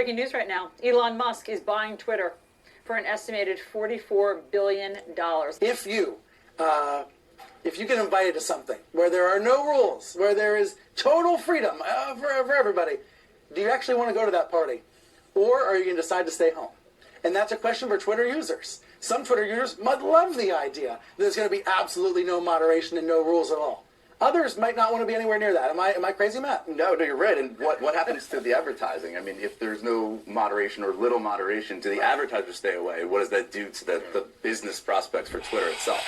breaking news right now. Elon Musk is buying Twitter for an estimated $44 billion. If you get invited to something where there are no rules, where there is total freedom for everybody, do you actually want to go to that party? Or are you going to decide to stay home? And that's a question for Twitter users. Some Twitter users might love the idea that there's going to be absolutely no moderation and no rules at all. Others might not want to be anywhere near that. Am I crazy, Matt? No, you're right. And what happens to the advertising? I mean, if there's no moderation or little moderation, do the advertisers stay away? What does that do to the business prospects for Twitter itself?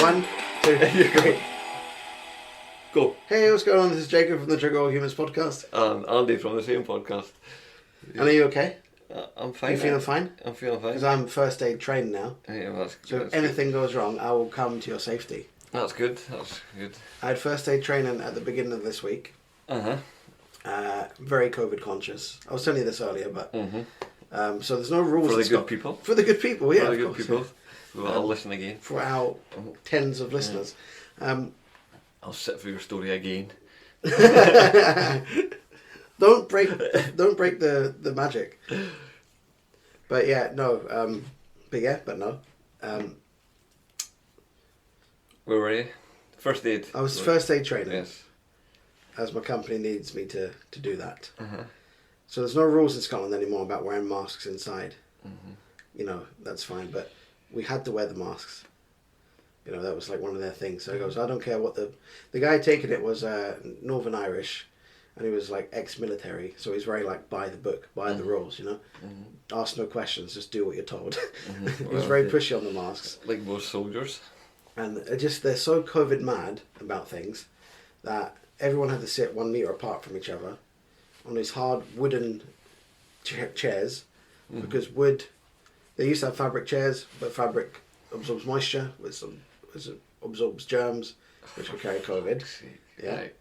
One, two, three. Go. Hey, what's going on? This is Jacob from the Triggerallhumans podcast. And Andy from the same podcast. And are you okay? I'm fine. You feeling fine? I'm feeling fine. Because I'm first aid trained now. Yeah, so if anything goes wrong, I will come to your safety. That's good. That's good. I had first aid training at the beginning of this week. Very COVID conscious. I was telling you this earlier, but so there's no rules. For the good people. For the good people, yeah. For the good people. Who will listen again. For our tens of listeners. I'll sit for your story again. Don't break the magic. But yeah, no. But no. Where were you? First aid. I was first aid training. Yes. As my company needs me to do that. So there's no rules in Scotland anymore about wearing masks inside. You know, that's fine. But we had to wear the masks. You know, that was like one of their things. So he goes, I don't care what the guy taking it was Northern Irish, and he was like ex-military, so he's very like by the book, by the rules, you know. Ask no questions, just do what you're told. He was very pushy on the masks. Like most soldiers. And they're so COVID mad about things that everyone had to sit 1 metre apart from each other on these hard wooden chairs, because wood, they used to have fabric chairs, but fabric absorbs moisture, which absorbs germs, which will carry COVID. Yeah. Right.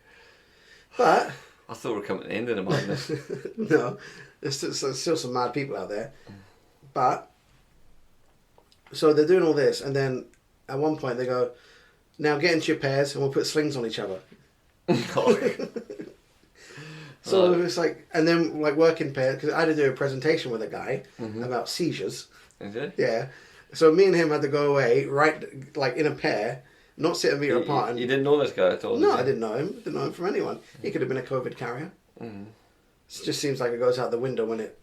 But I thought we were coming to the end of the madness. no, there's still some mad people out there. But so they're doing all this, and then at one point they go, now get into your pairs and we'll put slings on each other. So it's like, and then like work in pairs, because I had to do a presentation with a guy about seizures. Is it? Yeah. So me and him had to go away, right, like in a pair, not sit a metre apart. And you didn't know this guy at all? No, I didn't know him. Didn't know him from anyone. He could have been a COVID carrier. It just seems like it goes out the window when it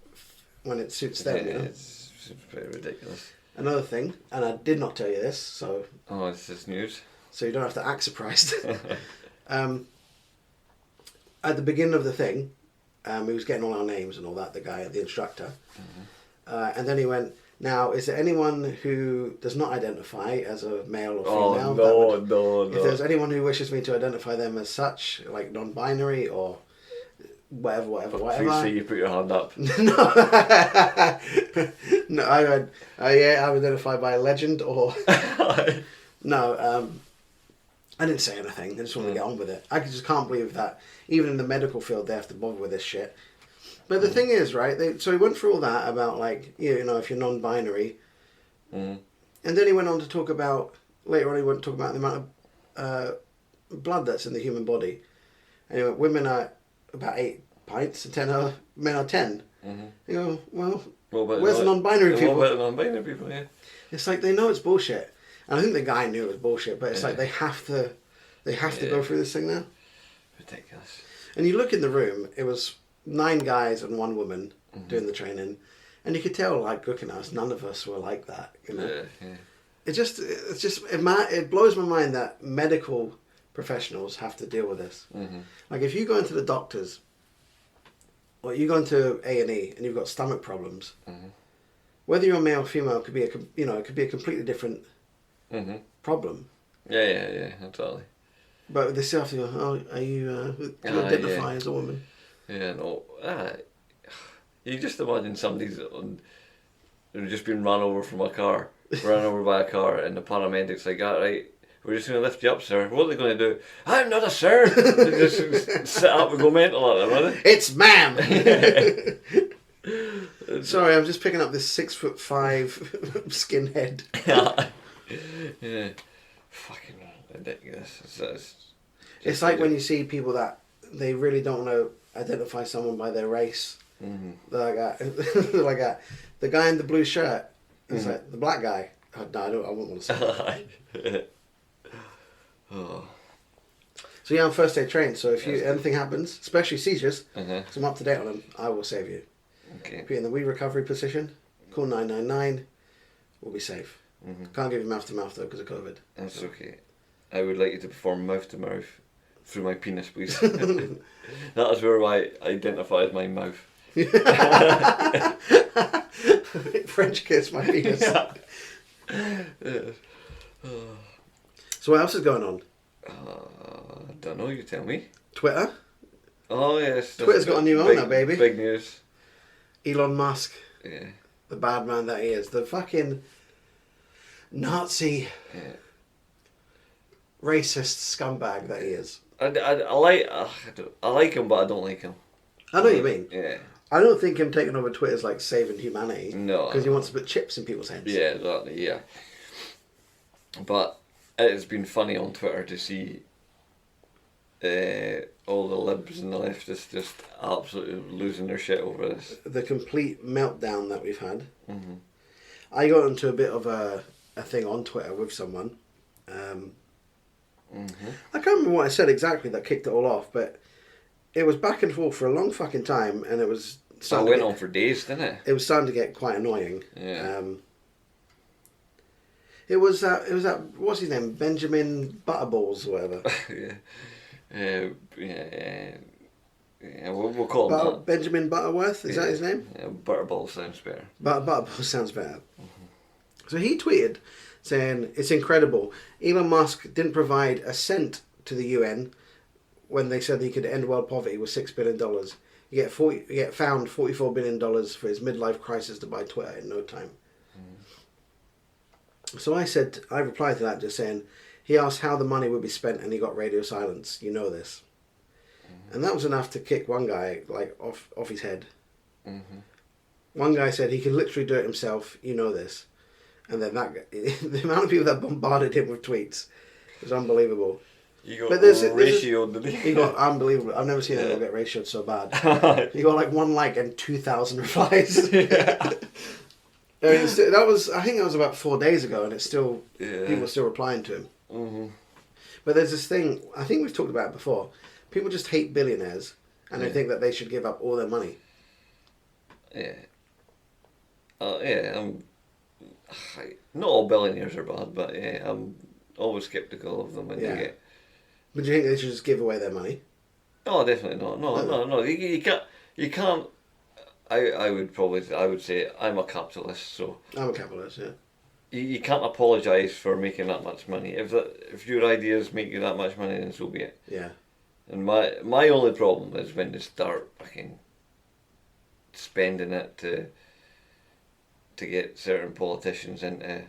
suits them. You know? It's pretty ridiculous. Another thing, and I did not tell you this, so... Oh, this is news. So you don't have to act surprised. At the beginning of the thing, he was getting all our names and all that, the guy, the instructor. And then he went... Now, is there anyone who does not identify as a male or female? No. If there's anyone who wishes me to identify them as such, like non-binary or whatever. Please say you put your hand up. No. No, I'm identified by a legend or... No, I didn't say anything. I just wanted to get on with it. I just can't believe that even in the medical field they have to bother with this shit. But the thing is, right, so he went through all that about, like, you know, if you're non-binary. And then he went on to talk about, later on he went to talk about the amount of blood that's in the human body. And he went, women are about 8 pints and men are 10. You go, well, where's the non-binary people? What about the non-binary people, yeah? It's like, they know it's bullshit. And I think the guy knew it was bullshit, but it's like they have to go through this thing now. Ridiculous. And you look in the room, it was 9 guys and 1 woman doing the training, and you could tell, like, looking at us, none of us were like that, you know. It blows my mind that medical professionals have to deal with this. Like, if you go into the doctors, or you go into A&E and you've got stomach problems, whether you're male or female, it could be a completely different problem. Yeah, totally. But they still have to go, oh, are you identify as a woman? Yeah, no. You just imagine somebody's just been run over by a car, and the paramedics like, all right, we're just going to lift you up, sir. What are they going to do? I'm not a sir. They just sit up and go mental at them, are they? It's ma'am. Sorry, I'm just picking up this 6'5" skinhead. Yeah. Fucking ridiculous. It's like when you see people that they really don't want to identify someone by their race. Mm-hmm. They're like that. They're like that. The guy in the blue shirt is like the black guy. Oh, no, I wouldn't want to say that. Oh. So yeah, I'm first aid trained. So if anything happens, especially seizures, Uh-huh. so I'm up to date on them, I will save you. Okay. If you're in the wee recovery position, call 999. We'll be safe. Mm-hmm. Can't give you mouth to mouth though because of COVID. That's okay. I would like you to perform mouth to mouth through my penis, please. That is where I identify as my mouth. French kiss my penis. Yeah. So what else is going on? I don't know, you tell me. Twitter. Oh yes. Twitter's got a new owner, baby. Big news. Elon Musk, Yeah. the bad man that he is, the fucking Nazi, Yeah. racist scumbag that he is. I like him, but I don't like him. I know what you mean. Yeah. I don't think him taking over Twitter is like saving humanity. No. Because he wants to put chips in people's heads. Yeah, exactly. Yeah. But it has been funny on Twitter to see all the libs and the leftists just absolutely losing their shit over this. The complete meltdown that we've had. Mm-hmm. I got into a bit of a thing on Twitter with someone. I can't remember what I said exactly that kicked it all off, but it was back and forth for a long fucking time, and it was So it went on for days, didn't it? It was starting to get quite annoying. Yeah. It was that what's his name, Benjamin Butterballs or whatever. Yeah, we'll call him that. Benjamin Butterworth, is that his name? Yeah, Butterball sounds better. Butterballs sounds better. So he tweeted saying it's incredible. Elon Musk didn't provide a cent to the UN when they said he could end world poverty with $6 billion. You get found $44 billion for his midlife crisis to buy Twitter in no time. So I replied to that just saying, he asked how the money would be spent and he got radio silence. You know this. And that was enough to kick one guy like off his head. One guy said he could literally do it himself. You know this. And then that guy, the amount of people that bombarded him with tweets was unbelievable. You But got ratioed, didn't He got unbelievable. I've never seen anyone get ratioed so bad. He got like 1 like and 2,000 replies. I mean, I think that was about 4 days ago, and it's still people are still replying to him. But there's this thing I think we've talked about it before. People just hate billionaires, and they think that they should give up all their money. Yeah. Not all billionaires are bad, but yeah, I'm always sceptical of them when they get. But do you think they should just give away their money? No, definitely not. No. You can't. I would say I'm a capitalist, so. I'm a capitalist, yeah. You can't apologise for making that much money. If your ideas make you that much money, then so be it. Yeah. And my only problem is when they start fucking spending it to get certain politicians into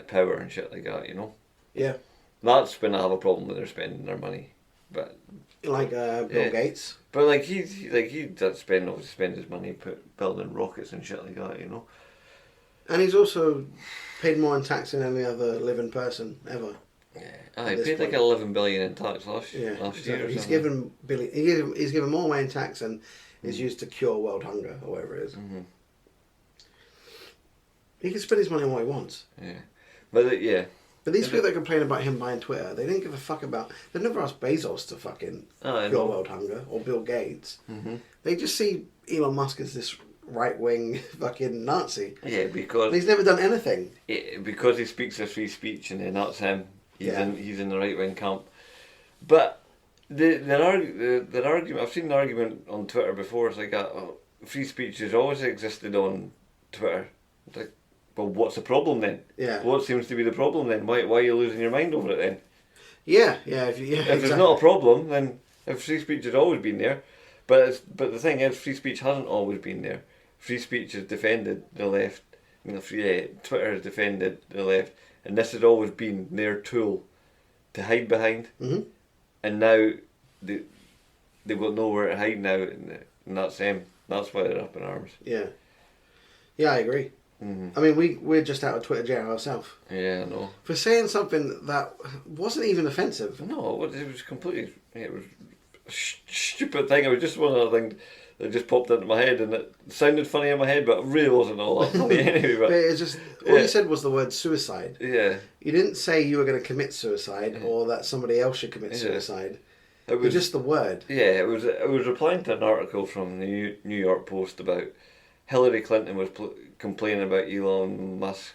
power and shit like that, you know? Yeah. That's when I have a problem with their spending their money. But like Bill Gates. But like he does spend his money building rockets and shit like that, you know? And he's also paid more in tax than any other living person ever. Yeah, he paid like 11 billion in tax last year. He's given he's given more away in tax than is used to cure world hunger or whatever it is. He can spend his money on what he wants. Yeah, but But these people that complain about him buying Twitter, they didn't give a fuck about. They've never asked Bezos to fucking cure world hunger or Bill Gates. They just see Elon Musk as this right-wing fucking Nazi. Yeah, because he's never done anything. Yeah, because he speaks of free speech, and then that's him. He's in the right-wing camp. But the argument, I've seen an argument on Twitter before. It's like, free speech has always existed on Twitter. It's like, well, what's the problem then? Yeah. What seems to be the problem then? Why are you losing your mind over it then? Yeah. If there's not a problem, then if free speech has always been there, but the thing is, free speech hasn't always been there. Free speech has defended the left. Twitter has defended the left, and this has always been their tool to hide behind. And now they've got nowhere to hide now, and that's them. That's why they're up in arms. Yeah. Yeah, I agree. I mean, we're just out of Twitter jail ourselves. Yeah, I know. For saying something that wasn't even offensive. No, it was completely. It was a stupid thing. It was just one of the things that just popped into my head, and it sounded funny in my head, but it really wasn't all that funny anyway. But it's just all you said was the word suicide. Yeah. You didn't say you were going to commit suicide or that somebody else should commit suicide. It was just the word. Yeah, it was replying to an article from the New York Post about Hillary Clinton was complaining about Elon Musk,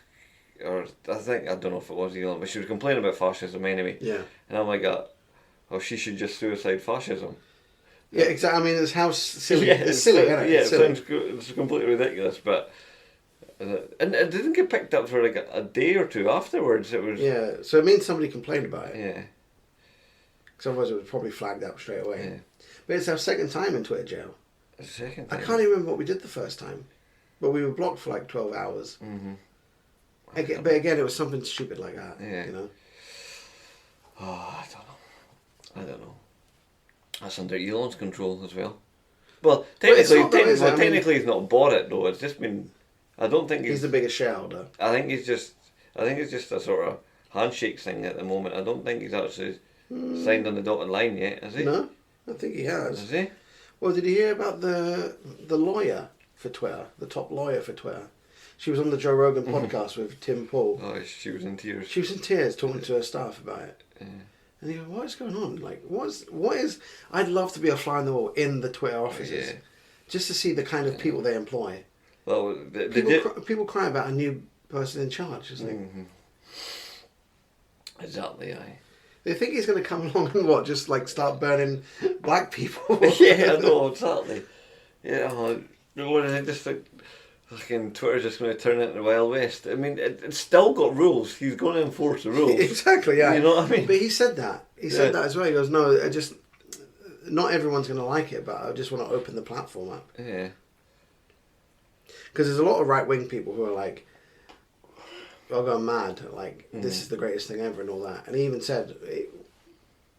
or I don't know if it was Elon, but she was complaining about fascism anyway. Yeah. And I'm like, oh, she should just suicide fascism. Yeah, exactly. I mean, it's how silly. Yeah, it's silly, isn't it? Yeah, it's silly. it's completely ridiculous, but. And it didn't get picked up for like a day or two afterwards. It was. Yeah, so it means somebody complained about it. Yeah. Because otherwise it was probably flagged up straight away. Yeah. But it's our second time in Twitter jail. The second I time. can't even remember what we did the first time. But we were blocked for like 12 hours. Mm-hmm. But again, it was something stupid like that. Yeah. You know? Oh, I don't know. That's under Elon's control as well. Well, technically he's not bought it though. It's just been. I don't think he's the biggest shareholder. I think it's just a sort of handshake thing at the moment. I don't think he's actually signed on the dotted line yet, has he? No, I think he has. Has he? Well, did you hear about the lawyer for Twitter, the top lawyer for Twitter? She was on the Joe Rogan podcast with Tim Paul. Oh, she was in tears. She was in tears talking to her staff about it. Yeah. And you go, what is going on? Like, what is? I'd love to be a fly on the wall in the Twitter offices, Yeah. just to see the kind of people they employ. Well, People cry about a new person in charge. It's like, exactly, aye. they think he's going to come along and just like start burning black people. Yeah, I know, exactly. Yeah, what is it? Just like fucking Twitter's just going to turn it into the Wild West. I mean, it's still got rules. He's going to enforce the rules. Exactly, yeah. You know what I mean? But he said that. He said that as well. He goes, no, not everyone's going to like it, but I just want to open the platform up. Yeah. Because there's a lot of right-wing people who are like, I'll go mad, like, this is the greatest thing ever and all that. And he even said,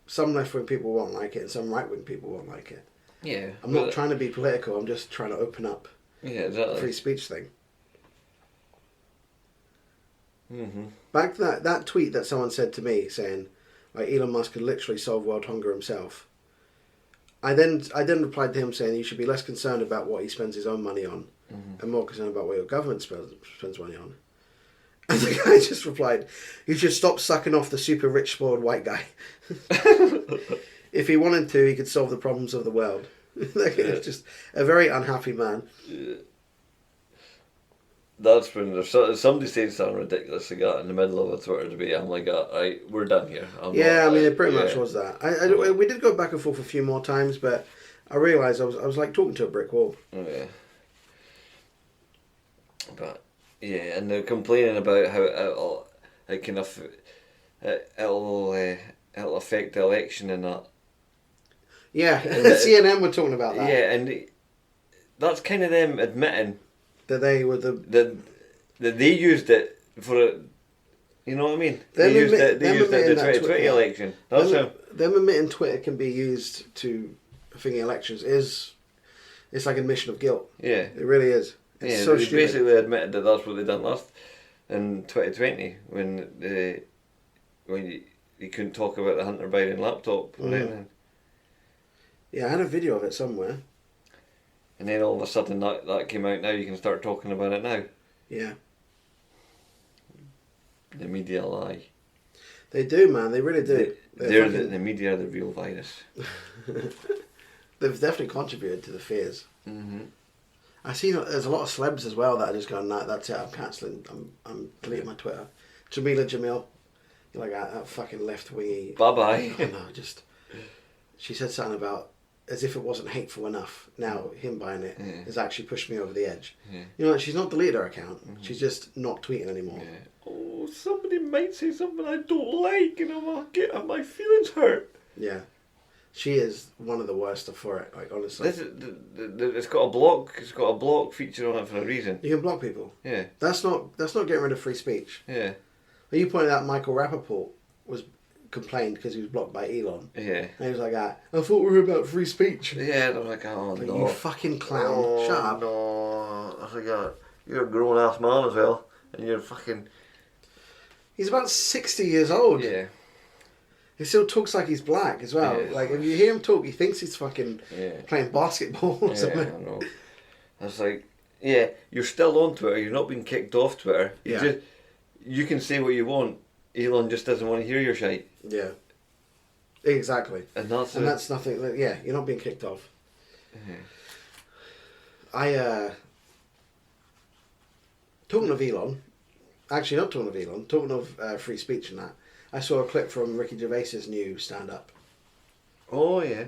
some left-wing people won't like it and some right-wing people won't like it. Yeah. I'm not trying to be political, I'm just trying to open up exactly. the free speech thing. Mm-hmm. Back to that tweet that someone said to me saying, like, Elon Musk could literally solve world hunger himself. I then replied to him saying you should be less concerned about what he spends his own money on and more concerned about what your government spends money on. And the guy just replied, you should stop sucking off the super rich spoiled white guy. If he wanted to, he could solve the problems of the world. It's just a very unhappy man. Yeah. That's when if somebody says something ridiculous like that in the middle of a Twitter debate, I'm like, right, we're done here. I mean, it pretty much was that. We did go back and forth a few more times, but I realised I was like talking to a brick wall. Oh, yeah. But yeah, and they're complaining about how it'll affect the election and that. Yeah, CNN were talking about that. Yeah, and that's kind of them admitting that they were that they used it for it. You know what I mean? They used it in the 2020 election. That's them admitting Twitter can be used to thinking elections it's like admission of guilt. Yeah, it really is. It's so they stupid. basically admitted that that's what they done last in 2020 when you couldn't talk about the Hunter Biden laptop. Yeah, I had a video of it somewhere. And then all of a sudden that came out now, you can start talking about it now. Yeah. The media lie. They do, man, they really do. The media are the real virus. They've definitely contributed to the fears. Mm-hmm. I see there's a lot of celebs as well that are just going, nah, that's it, I'm cancelling, I'm deleting my Twitter. Jamila Jamil, you're like that fucking left-wingy. Bye-bye. I know, she said something about, as if it wasn't hateful enough, now him buying it has actually pushed me over the edge. Yeah. You know, she's not deleted her account, she's just not tweeting anymore. Yeah. Oh, somebody might say something I don't like and I'll get my feelings hurt. Yeah. She is one of the worst for it, like, honestly. It's got a block feature on it for a reason. You can block people. Yeah. That's not getting rid of free speech. Yeah. Well, you pointed out Michael Rappaport complained because he was blocked by Elon. Yeah. And he was like, I thought we were about free speech. Yeah, and I'm like, oh, like, no. You fucking clown. Shut up. No, I forgot. you're a grown ass man as well, and you're fucking. He's about 60 years old. Yeah. He still talks like he's black as well. Yeah. Like, if you hear him talk, he thinks he's fucking Yeah. playing basketball or Yeah, something. I know. It's like, yeah, you're still on Twitter. You're not being kicked off Twitter. You can say what you want. Elon just doesn't want to hear your shite. Yeah. Exactly. And that's nothing. Yeah, you're not being kicked off. Yeah. Talking of Elon, actually not talking of Elon, talking of free speech and that, I saw a clip from Ricky Gervais's new stand-up. Oh yeah.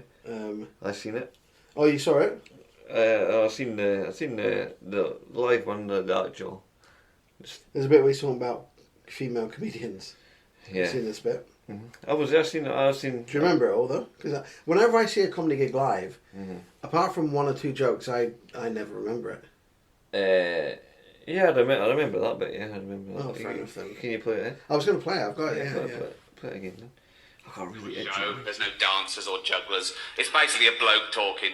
I seen it. Oh, you saw it? I seen the live one, the actual. There's a bit where he's talking about female comedians. Yeah. I've seen this bit. I was there. I seen. Do you remember it all though? Because whenever I see a comedy gig live, apart from one or two jokes, I never remember it. Yeah, I remember that bit. Yeah, I remember that. Oh, fair enough then. Can you play it? I was going to play it. I've got it. Yeah, Play it again. Then. I got really itchy. Show. There's no dancers or jugglers. It's basically a bloke talking,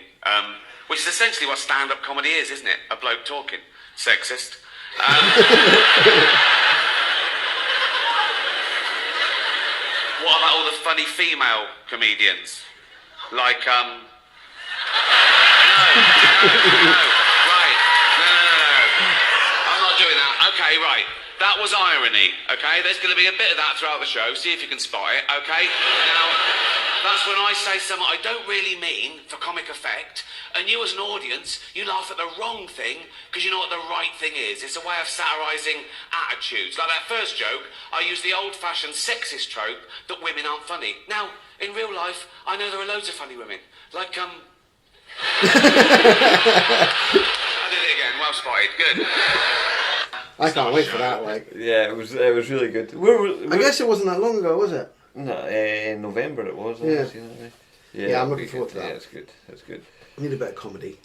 which is essentially what stand-up comedy is, isn't it? A bloke talking. Sexist. What about all the funny female comedians? Like, no. Right. No. I'm not doing that. Okay, right. That was irony, okay? There's going to be a bit of that throughout the show. See if you can spot it, okay? Now, that's when I say something I don't really mean for comic effect, and you as an audience, you laugh at the wrong thing because you know what the right thing is. It's a way of satirising attitudes. Like that first joke, I used the old-fashioned sexist trope that women aren't funny. Now, in real life, I know there are loads of funny women. Like, I did it again. Well spotted. Good. I can't wait for that. Like, Yeah, it was really good. I guess it wasn't that long ago, was it? No, in November it was. Yeah. Yeah, I'm looking forward to that. Yeah, it's good. It's good. I need a bit of comedy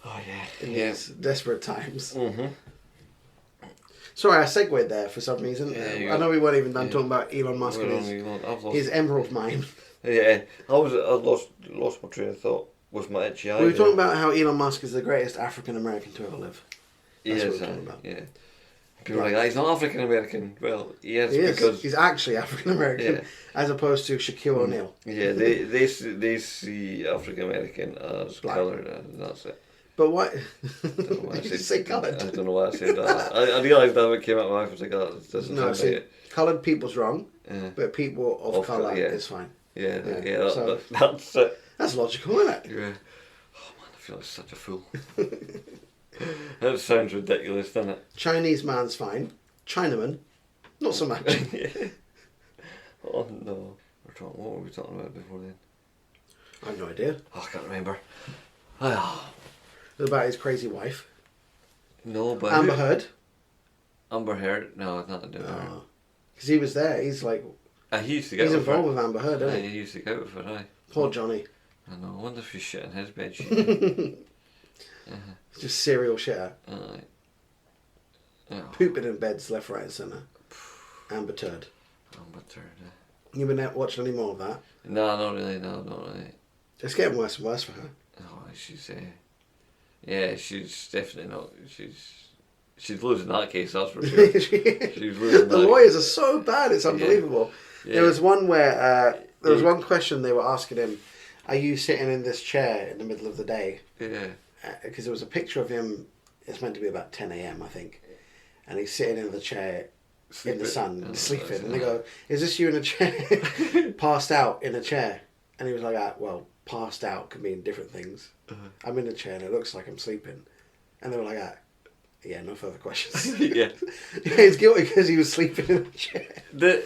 Oh yeah. in Yeah. these desperate times. Mhm. Sorry, I segued there for some reason. Yeah, I know we weren't even done talking about Elon Musk We're and on his, Elon. I've lost. his emerald mine. Yeah, I lost my train of thought with my itchy eye. We were there. talking about how Elon Musk is the greatest African American to ever live. He That's what is, we're talking about. yeah. People are like, he's not African American. Well, he is He is. because He's actually African American, Yeah. as opposed to Shaquille O'Neal. yeah, they see African American as Black. coloured, and that's it. But what? I don't know why I Did you said- say I coloured? don't know why I said that. I realised that when it came out of my mouth. I was like, oh, it doesn't No, sound see, like it. coloured people's wrong, Yeah. but people of Of colour colour, yeah. is fine. Yeah, Yeah, yeah, so- that's it. That's logical, isn't it? Yeah. Oh man, I feel like such a fool. That sounds ridiculous, doesn't it? Chinese man's fine. Chinaman, not so much. Oh no. What were we talking about before then? I have no idea. Oh, I can't remember. Ah, About his crazy wife, no, but Amber Heard. Amber Heard? No, it's nothing to do with her. Because he was there. He's like, He used to get he's with her. involved with Amber Heard, Yeah, isn't he he? used to go out with her, aye. Poor Johnny. I know, I wonder if she's shit in his bed sheet. Just serial shitter. Aye. Oh, Pooping in beds left, right and centre. Amber Turd. Amber Heard. You been out watching any more of that? No, not really, no, not really. It's getting worse and worse for her. Oh, she's yeah, she's definitely not. She's losing that case. That's for sure. She's losing The that. lawyers are so bad, it's unbelievable. Yeah. There was one where there was one question they were asking him: "Are you sitting in this chair in the middle of the day?" Yeah. Because there was a picture of him. It's meant to be about 10 a.m. I think, and he's sitting in the chair in the sun, Oh, sleeping. that's And they go, "Is this you in a chair, passed out in a chair?" And he was like, "Well, passed out can mean different things. I'm in a chair and it looks like I'm sleeping." And they were like, "Yeah, no further questions." Yeah. He's guilty because he was sleeping in a chair. There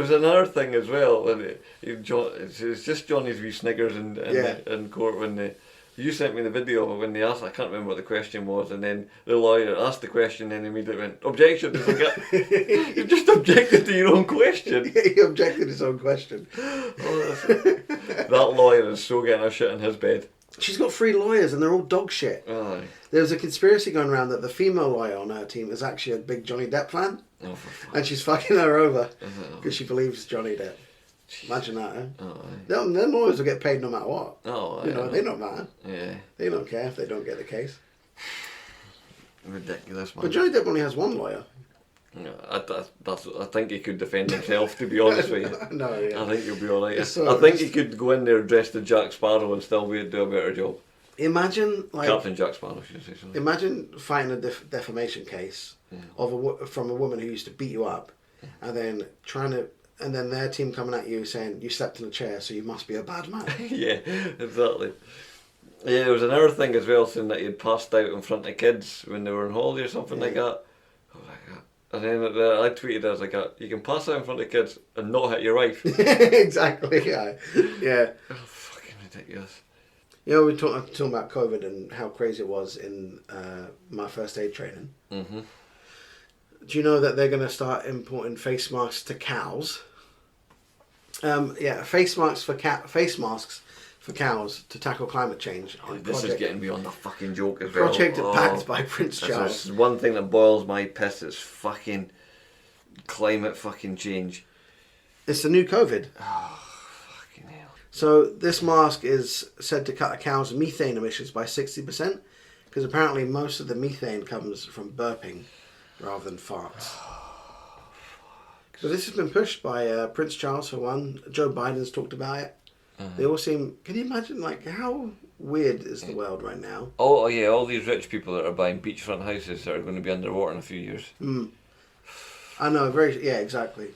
was another thing as well when it's just Johnny's wee sniggers in court when you sent me the video of it when they asked, I can't remember what the question was, and then the lawyer asked the question and immediately went, "Objection." It's like, you just objected to your own question. He objected his own question. That lawyer is so getting a shit in his bed. She's got 3 lawyers and they're all dog shit. Aye. There was a conspiracy going around that the female lawyer on her team is actually a big Johnny Depp fan, Oh, for fuck. and she's fucking her over because she believes Johnny Depp. Imagine that, eh? Oh, aye. Them lawyers will get paid no matter what. Oh, You aye, know, aye. they don't matter. Yeah. They don't care if they don't get the case. Ridiculous, man. But Johnny Depp only has one lawyer. Yeah, I think he could defend himself, to be honest with you. No, yeah. I think he'll be alright. So- I think he could go in there dressed as Jack Sparrow and still do a better job. Imagine like Captain Jack Sparrow, should I say something? imagine fighting a defamation case of from a woman who used to beat you up, and then and then their team coming at you saying you slept in a chair, so you must be a bad man. Yeah, exactly. Yeah, there was another thing as well, saying that he'd passed out in front of kids when they were on holiday or something like that. Oh my God. And then I tweeted, I was like, you can pass out in front of kids and not hit your wife. Exactly. Yeah. Yeah. Oh, fucking ridiculous. You know, we're talking about COVID and how crazy it was in my first aid training. Mm-hmm. Do you know that they're going to start importing face masks to cows? Yeah, face masks for cows to tackle climate change. This is getting beyond the fucking joke as well. Project backed by Prince Charles. There's one thing that boils my piss, it's fucking climate fucking change. It's the new COVID. Fucking hell. So this mask is said to cut a cow's methane emissions by 60%, because apparently most of the methane comes from burping rather than farts. So this has been pushed by Prince Charles for one. Joe Biden's talked about it. They all seem... Can you imagine, like, how weird is the world right now? Oh yeah, all these rich people that are buying beachfront houses that are going to be underwater in a few years. I know, yeah, exactly.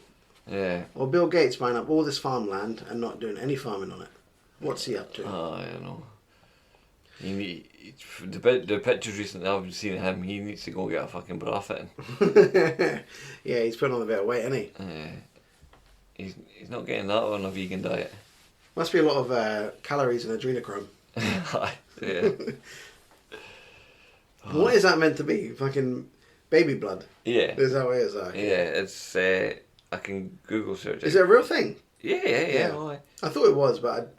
Yeah. Or Bill Gates buying up all this farmland and not doing any farming on it. What's he up to? Oh, I don't know. The pictures recently I've seen of him, he needs to go get a fucking bra fitting. Yeah, he's putting on a bit of weight, isn't he? He's not getting that on a vegan diet. Must be a lot of calories in adrenochrome. Yeah. What is that meant to be? Fucking baby blood? Yeah. Is that what it is? Yeah, it's I can Google search it. Is it a real thing? Yeah. I thought it was, but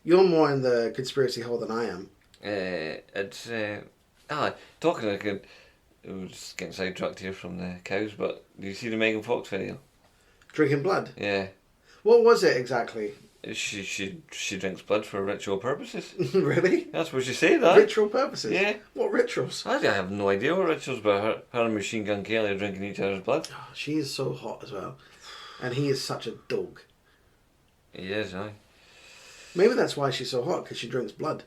you're more in the conspiracy hole than I am. It's talking like it was getting sidetracked here from the cows, but do you see the Megan Fox video? Drinking blood? Yeah. What was it exactly? She drinks blood for ritual purposes. Really? That's what she said, that. Ritual purposes? Yeah. What rituals? I have no idea what rituals, but her and Machine Gun Kelly are drinking each other's blood. Oh, she is so hot as well. And he is such a dog. He is, aye. Maybe that's why she's so hot, because she drinks blood.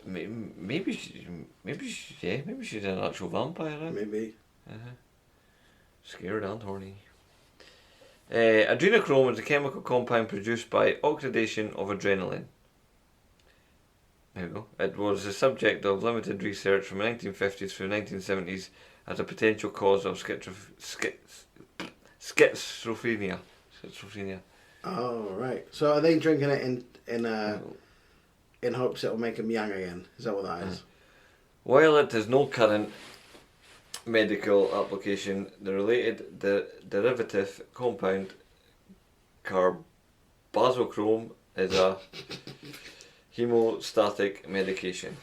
Maybe she's an actual vampire. Right? Maybe. Scared and horny. Adrenochrome is a chemical compound produced by oxidation of adrenaline. There we go. It was the subject of limited research from the 1950s through the 1970s as a potential cause of schizophrenia. Oh, right. So are they drinking it in hopes it will make them young again? Is that what that is? While it has no current medical application, the related derivative compound carbazochrome is a hemostatic medication.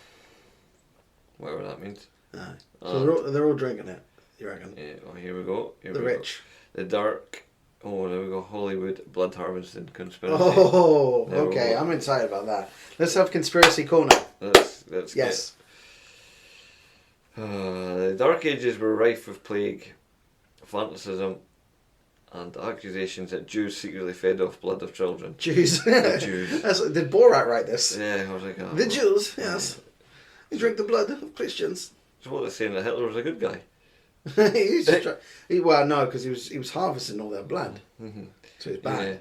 Whatever that means. Aye. So they're all drinking it, you reckon? Yeah, well, here we go. The rich. The dark. Oh, there we go. Hollywood blood harvesting conspiracy. Oh, There we okay. go. I'm excited about that. Let's have conspiracy corner. Let's Yes. The Dark Ages were rife with plague, fanaticism, and accusations that Jews secretly fed off blood of children. Jews. The Jews. Did Borat write this? Yeah, I was like, oh, The Jews, yes. They drink the blood of Christians. So what they're saying, that Hitler was a good guy. He's just well, no, because he was harvesting all their blood. Mm-hmm. So he's bad. Yeah.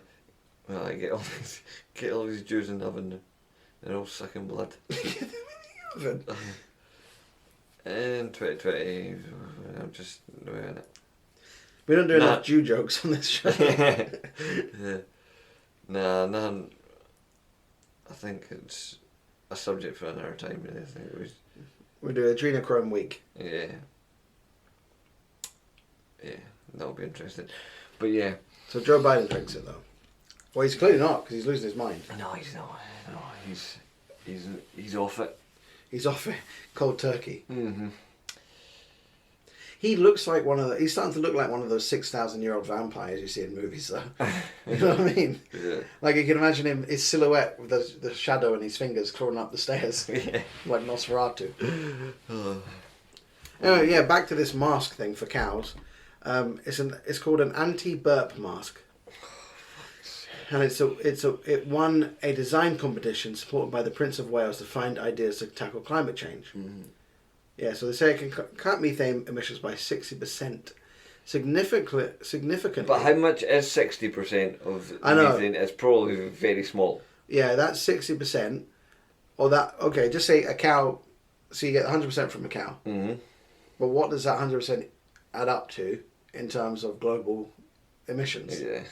Well, I get all these Jews in the oven. They're all sucking blood. In 2020, I'm just doing it. We don't do enough Jew jokes on this show. Yeah. Nah, none. I think it's a subject for another time, really. I think We do Adrenochrome Week. Yeah. Yeah, that'll be interesting. But yeah. So Joe Biden drinks it, though. Well, he's clearly not, because he's losing his mind. No, he's not. No, he's off it. He's off it. Cold turkey. Mm-hmm. He looks like he's starting to look like one of those 6,000-year-old vampires you see in movies, though. You know what I mean? Yeah. Like, you can imagine his silhouette with the shadow in his fingers crawling up the stairs. Yeah. Like Nosferatu. Oh. Anyway, yeah, back to this mask thing for cows. It's called an anti-burp mask, and it won a design competition supported by the Prince of Wales to find ideas to tackle climate change. Mm-hmm. Yeah, so they say it can cut methane emissions by 60%, significantly. But how much is 60% of I know. methane? It's probably very small. Yeah, that's 60%, or that. Okay, just say a cow. So you get 100% from a cow. Mm-hmm. But what does that 100% add up to in terms of global emissions? Yeah.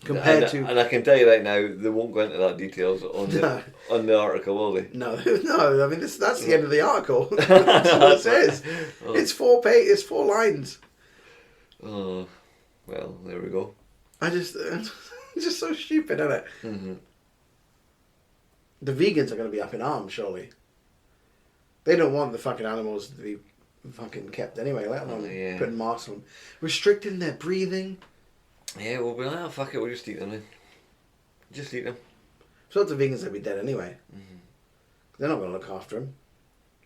Compared to... And I can tell you right now, they won't go into that details on the on the article, will they? No, no. I mean, that's the end of the article. That's what it says. Oh. It's 4 pages. It's 4 lines. Oh, well, there we go. It's just so stupid, isn't it? Mm-hmm. The vegans are going to be up in arms, surely. They don't want the fucking animals to be fucking kept anyway, let alone putting masks on them. Restricting their breathing. Yeah, we'll be like, oh, fuck it, we'll just eat them then. Just eat them. So the vegans, they'll be dead anyway. Mm-hmm. They're not going to look after them.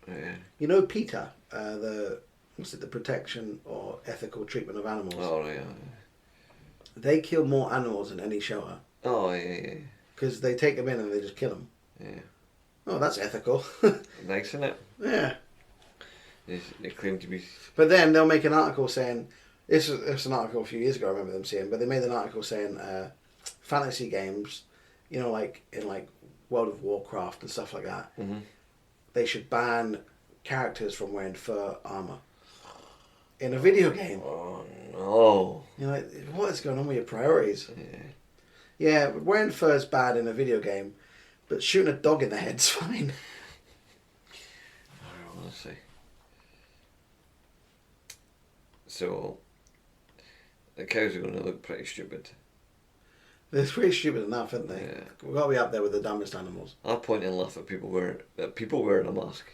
Yeah. You know PETA, the protection or ethical treatment of animals. Oh, right, yeah. They kill more animals than any shelter. Oh, yeah. Because they take them in and they just kill them. Yeah. Oh, that's ethical. Nice, isn't it? Yeah. They claim to be... But then they'll make an article saying... This was an article a few years ago, I remember them saying, but they made an article saying fantasy games, you know, like in like World of Warcraft and stuff like that, Mm-hmm. they should ban characters from wearing fur armour in a video game. Oh, no. You know, like, what is going on with your priorities? Yeah. Yeah, wearing fur is bad in a video game, but shooting a dog in the head's fine. I don't want to say. So, the cows are going to look pretty stupid. They're pretty stupid enough, aren't they? Yeah. We've got to be up there with the dumbest animals. I point and laugh at people wearing a mask.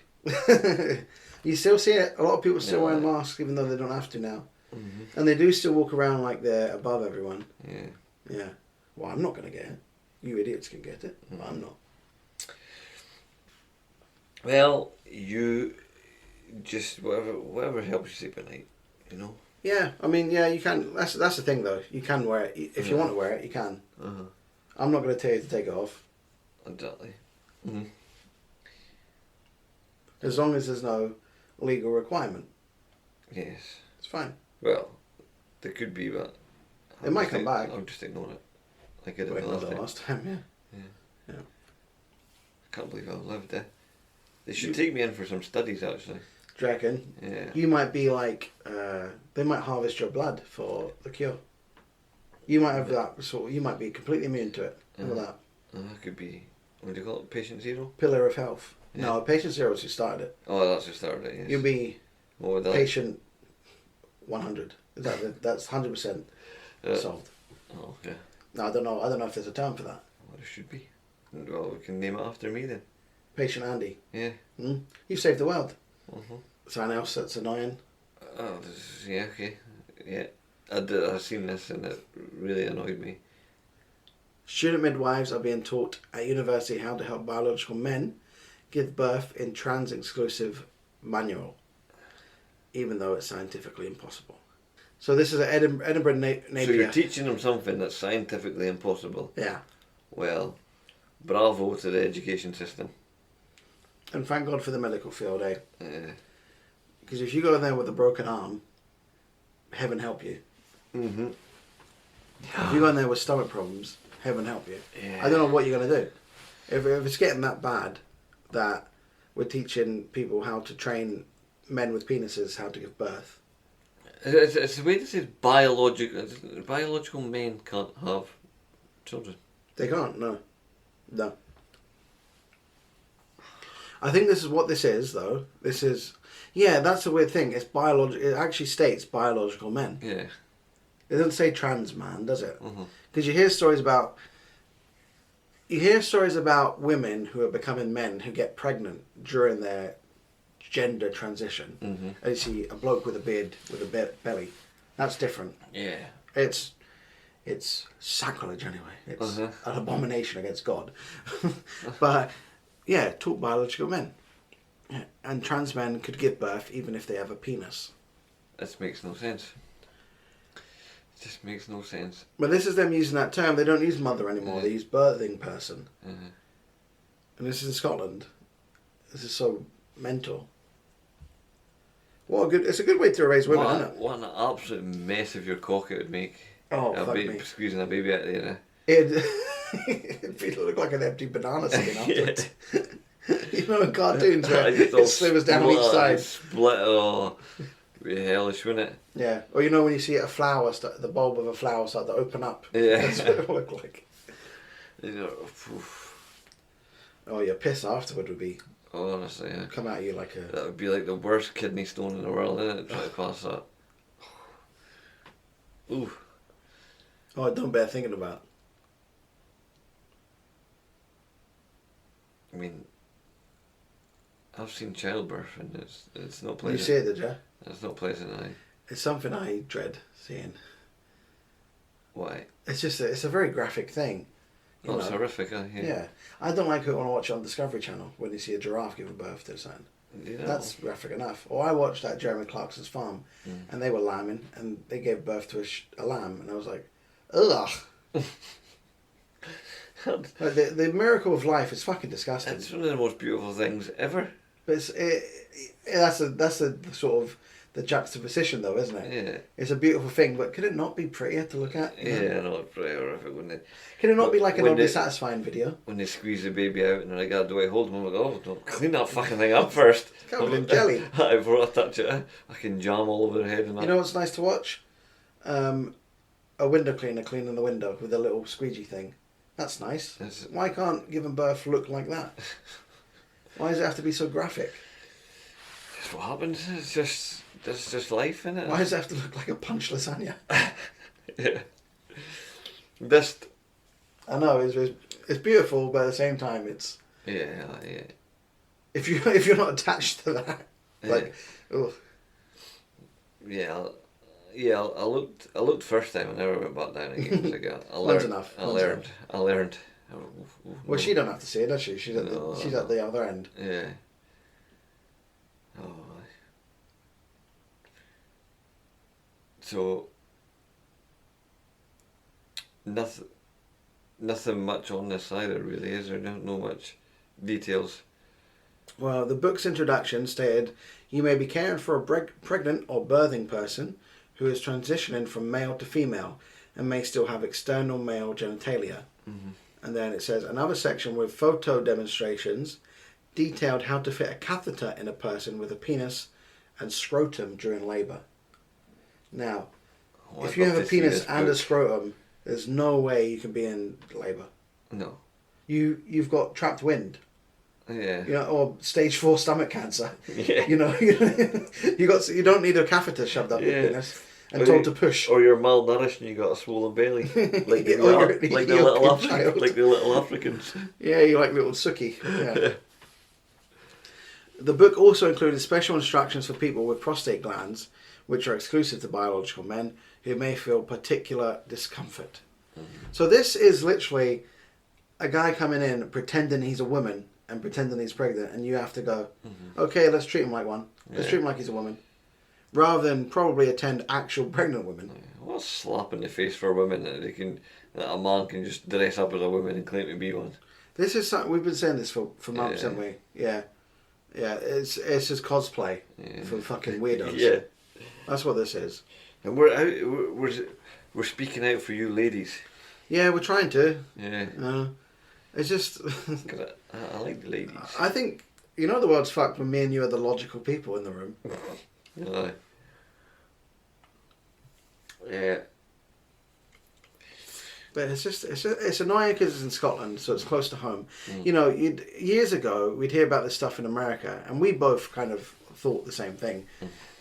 You still see it. A lot of people still Yeah. wearing masks, even though they don't have to now. Mm-hmm. And they do still walk around like they're above everyone. Yeah. Yeah. Well, I'm not going to get it. You idiots can get it. But I'm not. Well, you just whatever helps you sleep at night, you know. Yeah, I mean, yeah, you can. That's the thing, though. You can wear it if you want to wear it. You can. Uh-huh. I'm not going to tell you to take it off, Exactly. Mm-hmm. as long as there's no legal requirement. Yes. It's fine. Well, there could be, but It might come back. I'll just ignore it. Like I did Wait, the not last the time. last time, yeah. I can't believe I've lived there. They should take me in for some studies, actually. Do you reckon? Yeah. You might be like, they might harvest your blood for the cure. You might have that sort. You might be completely immune to it. How about that? That could be. What do you call it? Patient zero? Pillar of health. Yeah. No, patient zero is who started it. Oh, that's the start of it. Yes. You'll be What would that? patient 100. That's 100% solved. Oh, okay. No, I don't know. I don't know if there's a term for that. Well, there should be. Well, we can name it after me then. Patient Andy. Yeah. You've saved the world. Uh-huh. Something else that's annoying. Oh, yeah, okay. Yeah. I've seen this and it really annoyed me. Student midwives are being taught at university how to help biological men give birth in trans-exclusive manual, even though it's scientifically impossible. So this is at Edinburgh Napier. So you're teaching them something that's scientifically impossible. Yeah. Well, bravo to the education system. And thank God for the medical field, eh? Yeah. Because if you go in there with a broken arm, heaven help you. Mm-hmm. If you go in there with stomach problems, heaven help you. Yeah. I don't know what you're going to do. If it's getting that bad that we're teaching people how to train men with penises how to give birth. It's the way this is biological men can't have children. They can't, no. No. I think this is what this is, though. This is... Yeah, that's a weird thing. It's It actually states biological men. Yeah. It doesn't say trans man, does it? Mm-hmm. Because you hear stories about... You hear stories about women who are becoming men who get pregnant during their gender transition. Mm-hmm. And you see a bloke with a beard, with a belly. That's different. Yeah. It's sacrilege anyway. It's an abomination against God. But yeah, talk biological men. And trans men could give birth even if they have a penis. This makes no sense. It just makes no sense. But this is them using that term. They don't use mother anymore. They use birthing person. And this is in Scotland. This is so mental. It's a good way to raise women, isn't it? What an absolute mess of your cock it would make. Oh, fuck me. Squeezing a baby out there. It'd look like an empty banana skin afterwards. You know, in cartoons where it all slivers down each side. Split. Oh, it'd be hellish, wouldn't it? Yeah. Or you know when you see a flower, the bulb of a flower start to open up. Yeah. That's what it would look like. You know, Oh, your piss afterward would be honestly, yeah. come at you like a. That would be like the worst kidney stone in the world, isn't it? Try to pass that. Ooh. Oh, don't bear thinking about. I mean, I've seen childbirth and it's not You pleasant. see it, did you? It's not pleasant, aye. It's something I dread seeing. Why? It's just it's a very graphic thing. You It's know? horrific, aye. Yeah. I don't like it when I watch it on Discovery Channel when you see a giraffe giving birth to a son. You know? That's graphic enough. Or I watched that Jeremy Clarkson's farm, and they were lambing, and they gave birth to a lamb, and I was like, ugh. Like the miracle of life is fucking disgusting. It's one of the most beautiful things ever. But that's the sort of the juxtaposition, though, isn't it? Yeah. It's a beautiful thing, but could it not be prettier to look at? You know? Yeah, I know, it's pretty horrific, wouldn't it? Can it not be like an When oddly they- satisfying video? When they squeeze the baby out and they're like, do I hold him? I'm like, oh, don't clean that fucking thing up first. Covered in jelly. Before I touch it, I can jam all over their head and that. You know what's nice to watch? A window cleaner cleaning the window with a little squeegee thing. That's nice. Yes. Why can't giving birth look like that? Why does it have to be so graphic? That's what happens. That's just life, innit? Why does it have to look like a punch lasagna? Yeah. Just. I know it's beautiful, but at the same time, it's Yeah. if you're not attached to that, like, ugh. Yeah. I looked first time. I never went back down again. It's like I One's learned. enough. I One's learned. enough. I learned. Well, she don't have to see it, does she? She's at No, she's at the other end. Yeah. Oh. So. Nothing much on this either, really, is there? Don't know much details. Well, the book's introduction stated, "You may be caring for a pregnant or birthing person who is transitioning from male to female and may still have external male genitalia." Mm-hmm. And then it says, another section with photo demonstrations detailed how to fit a catheter in a person with a penis and scrotum during labour. Now, Oh, if I'd you love have a to see penis this and a book. scrotum, there's no way you can be in labour. No. You've got trapped wind. Yeah. You know, or stage 4 stomach cancer. Yeah. You know, you don't need a catheter shoved up your Yeah. penis and Or told you- to push. Or you're malnourished and you got a swollen belly, like the, Or little, you're like the an little Ethiopian child. like the little Africans. Yeah, you're like little Suki. Yeah. The book also included special instructions for people with prostate glands, which are exclusive to biological men, who may feel particular discomfort. So this is literally a guy coming in pretending he's a woman and pretending he's pregnant, and you have to go, okay, let's treat him like one. Let's treat him like he's a woman. Rather than probably attend actual pregnant women. What a slap in the face for women that a man can just dress up as a woman and claim to be one. This is something, we've been saying this for months, Yeah. haven't we? Yeah. Yeah, it's just cosplay for fucking weirdos. Yeah. That's what this is. And we're speaking out for you ladies. Yeah, we're trying to. Yeah. It's just... 'Cause I like the ladies. I think, you know, the world's fucked when me and you are the logical people in the room. Aye. Yeah. But it's annoying because it's in Scotland, so it's close to home. You know, years ago, we'd hear about this stuff in America, and we both kind of thought the same thing.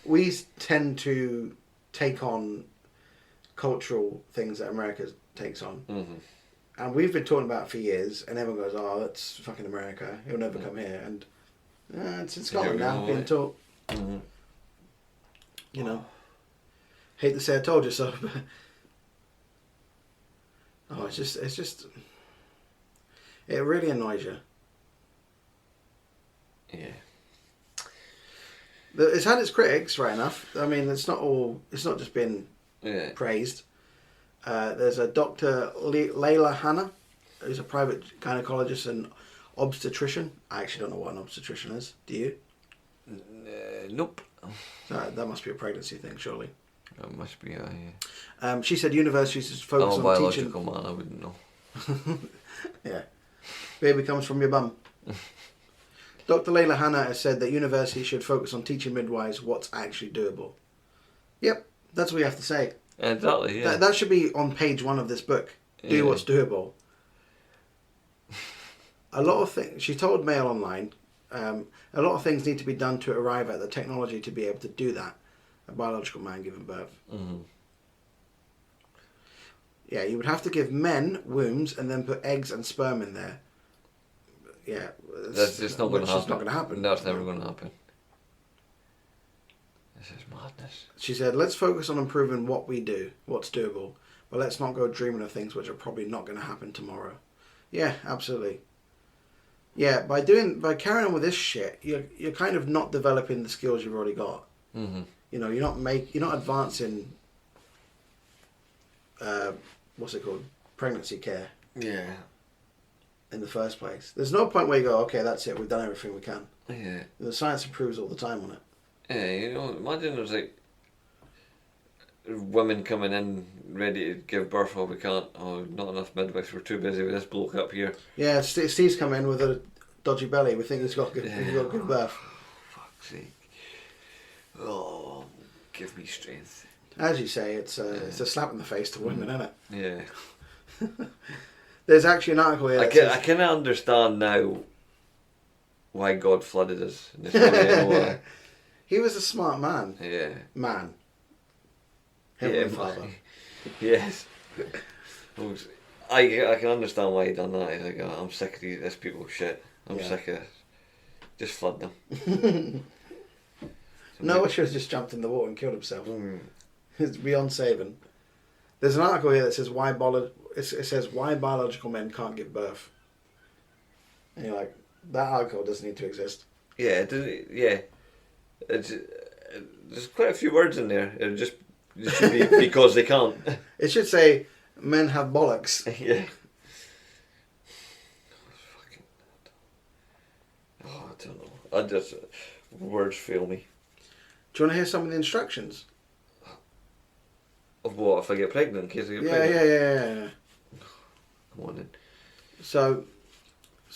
We tend to take on cultural things that America takes on. Mm-hmm. And we've been talking about it for years, and everyone goes, oh, that's fucking America. He'll never come here. And it's in Scotland we now, go, being right. taught. Mm-hmm. You know. Hate to say I told you so, but... Oh, it's just... It really annoys you. Yeah. It's had its critics, right enough. I mean, it's not just been praised. There's a Dr. Layla Hanna, who's a private gynecologist and obstetrician. I actually don't know what an obstetrician is. Do you? Nope. That must be a pregnancy thing, surely. That must be, yeah. She said universities should focus I'm a on biological teaching. man, I wouldn't know. Yeah. Baby comes from your bum. Dr. Layla Hanna has said that universities should focus on teaching midwives what's actually doable. Yep, that's what you have to say. Exactly, yeah. That should be on page 1 of this book. Do what's doable. A lot of things, she told Mail Online, a lot of things need to be done to arrive at the technology to be able to do that. A biological man giving birth. Mm-hmm. Yeah, you would have to give men wombs and then put eggs and sperm in there. Yeah. That's just not going to happen. It's not going to happen. That's never going to happen. This is madness. She said, let's focus on improving what we do, what's doable, but let's not go dreaming of things which are probably not going to happen tomorrow. Yeah, absolutely. Yeah, by carrying on with this shit, you're kind of not developing the skills you've already got. Mm-hmm. You know, you're not advancing. What's it called? Pregnancy care. Yeah. In the first place, there's no point where you go, okay, that's it, we've done everything we can. Yeah. The science improves all the time on it. Yeah, you know, imagine there's like women coming in ready to give birth. Oh, we can't. Oh, not enough midwives. We're too busy with this bloke up here. Yeah, Steve's come in with a dodgy belly. We think he's got to give birth. Fuck's sake. Oh, give me strength. As you say, it's a slap in the face to women, isn't it? Yeah. There's actually an article here. I can understand now why God flooded us in this way. He was a smart man. Yeah. Man. Heavenly Father. Yes. I can understand why he done that. He's like, I'm sick of this people's shit. I'm sick of this. Just flood them. Noah should have just jumped in the water and killed himself. It's beyond saving. There's an article here that says why biological men can't give birth. And you're like, that article doesn't need to exist. Yeah, there's quite a few words in there. It should be because they can't. It should say men have bollocks. Yeah. Oh, I don't know. Words fail me. Do you want to hear some of the instructions? Of what? If I get pregnant, in case I get Yeah. pregnant? Come on then. So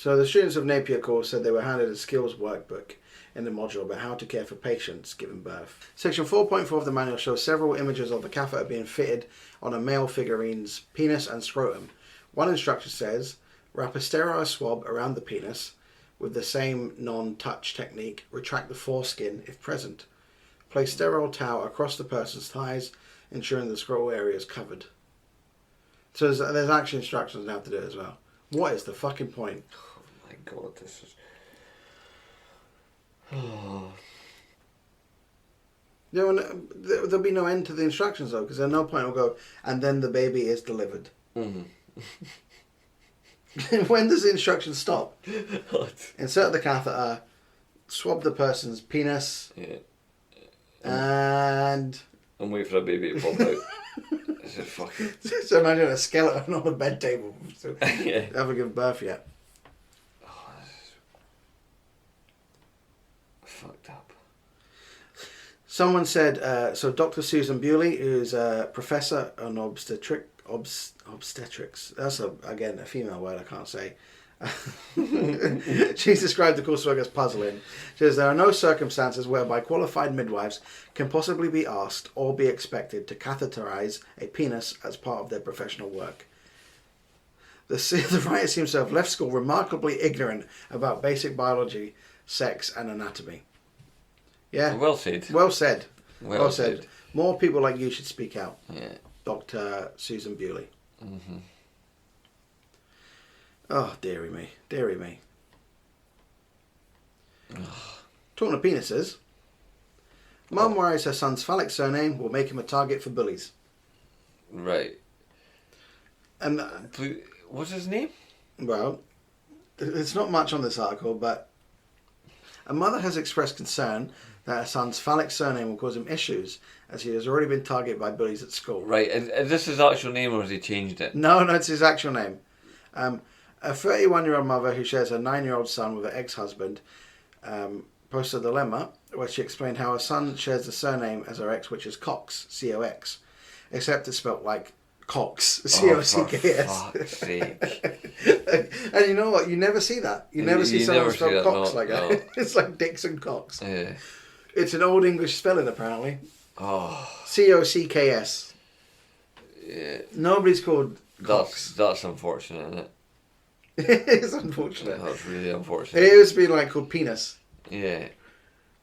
the students of Napier course said they were handed a skills workbook in the module about how to care for patients giving birth. Section 4.4 of the manual shows several images of the catheter being fitted on a male figurine's penis and scrotum. One instruction says, wrap a sterile swab around the penis with the same non-touch technique, retract the foreskin if present. Place sterile towel across the person's thighs, ensuring the scrotal area is covered. So there's actually instructions on how to do it as well. What is the fucking point? Oh my god, this is... Oh. There'll be no end to the instructions though, because at no point will go, and then the baby is delivered. Mm-hmm. When does the instruction stop? What? Insert the catheter, swab the person's penis, Yeah. and... I'm waiting for a baby to pop out. This is fucking... So imagine a skeleton on a bed table. So Yeah. haven't given birth yet. Oh, this is fucked up. Someone said, so Dr. Susan Bewley, who's a professor on obstetrics. That's, again, a female word I can't say. She's described the coursework as puzzling. She says there are no circumstances whereby qualified midwives can possibly be asked or be expected to catheterize a penis as part of their professional work. The writer seems to have left school remarkably ignorant about basic biology, sex, and anatomy. Yeah. Well said. Well said. Well said. More people like you should speak out. Yeah. Dr. Susan Bewley. Mm-hmm. Oh, dearie me. Dearie me. Talking of penises, Mum worries her son's phallic surname will make him a target for bullies. Right. And, What's his name? well, it's not much on this article, but A mother has expressed concern that her son's phallic surname will cause him issues, as he has already been targeted by bullies at school. Right, is this his actual name or has he changed it? No, it's his actual name. A 31-year-old mother who shares her 9-year-old son with her ex-husband posted a dilemma where she explained how her son shares the surname as her ex, which is Cox, C-O-X, except it's spelt like Cox, C-O-C-K-S. Oh, for fuck's sake. And you know what? You never see that. You never see someone never see spell that, Cox no, like no. that. It's like Dixon Cox. Yeah. It's an old English spelling, apparently. Oh, C-O-C-K-S. yeah. Nobody's called Cox. That's unfortunate, isn't it? It's unfortunate. That's really unfortunate. It used to be like called penis. Yeah.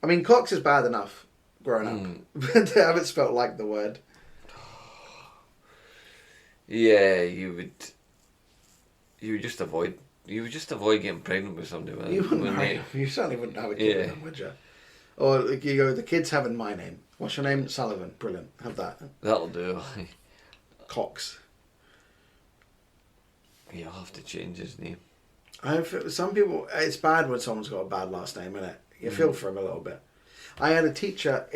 I mean, Cox is bad enough growing up, but to have it spelt like the word. Yeah, you would just avoid getting pregnant with somebody. You wouldn't. wouldn't You certainly wouldn't have a kid with them, would you? Or like, you go, the kid's having my name. What's your name? Sullivan. Brilliant. Have that. That'll do. Cox. He'll have to change his name. Some people, it's bad when someone's got a bad last name, isn't it? You feel for him a little bit. I had a teacher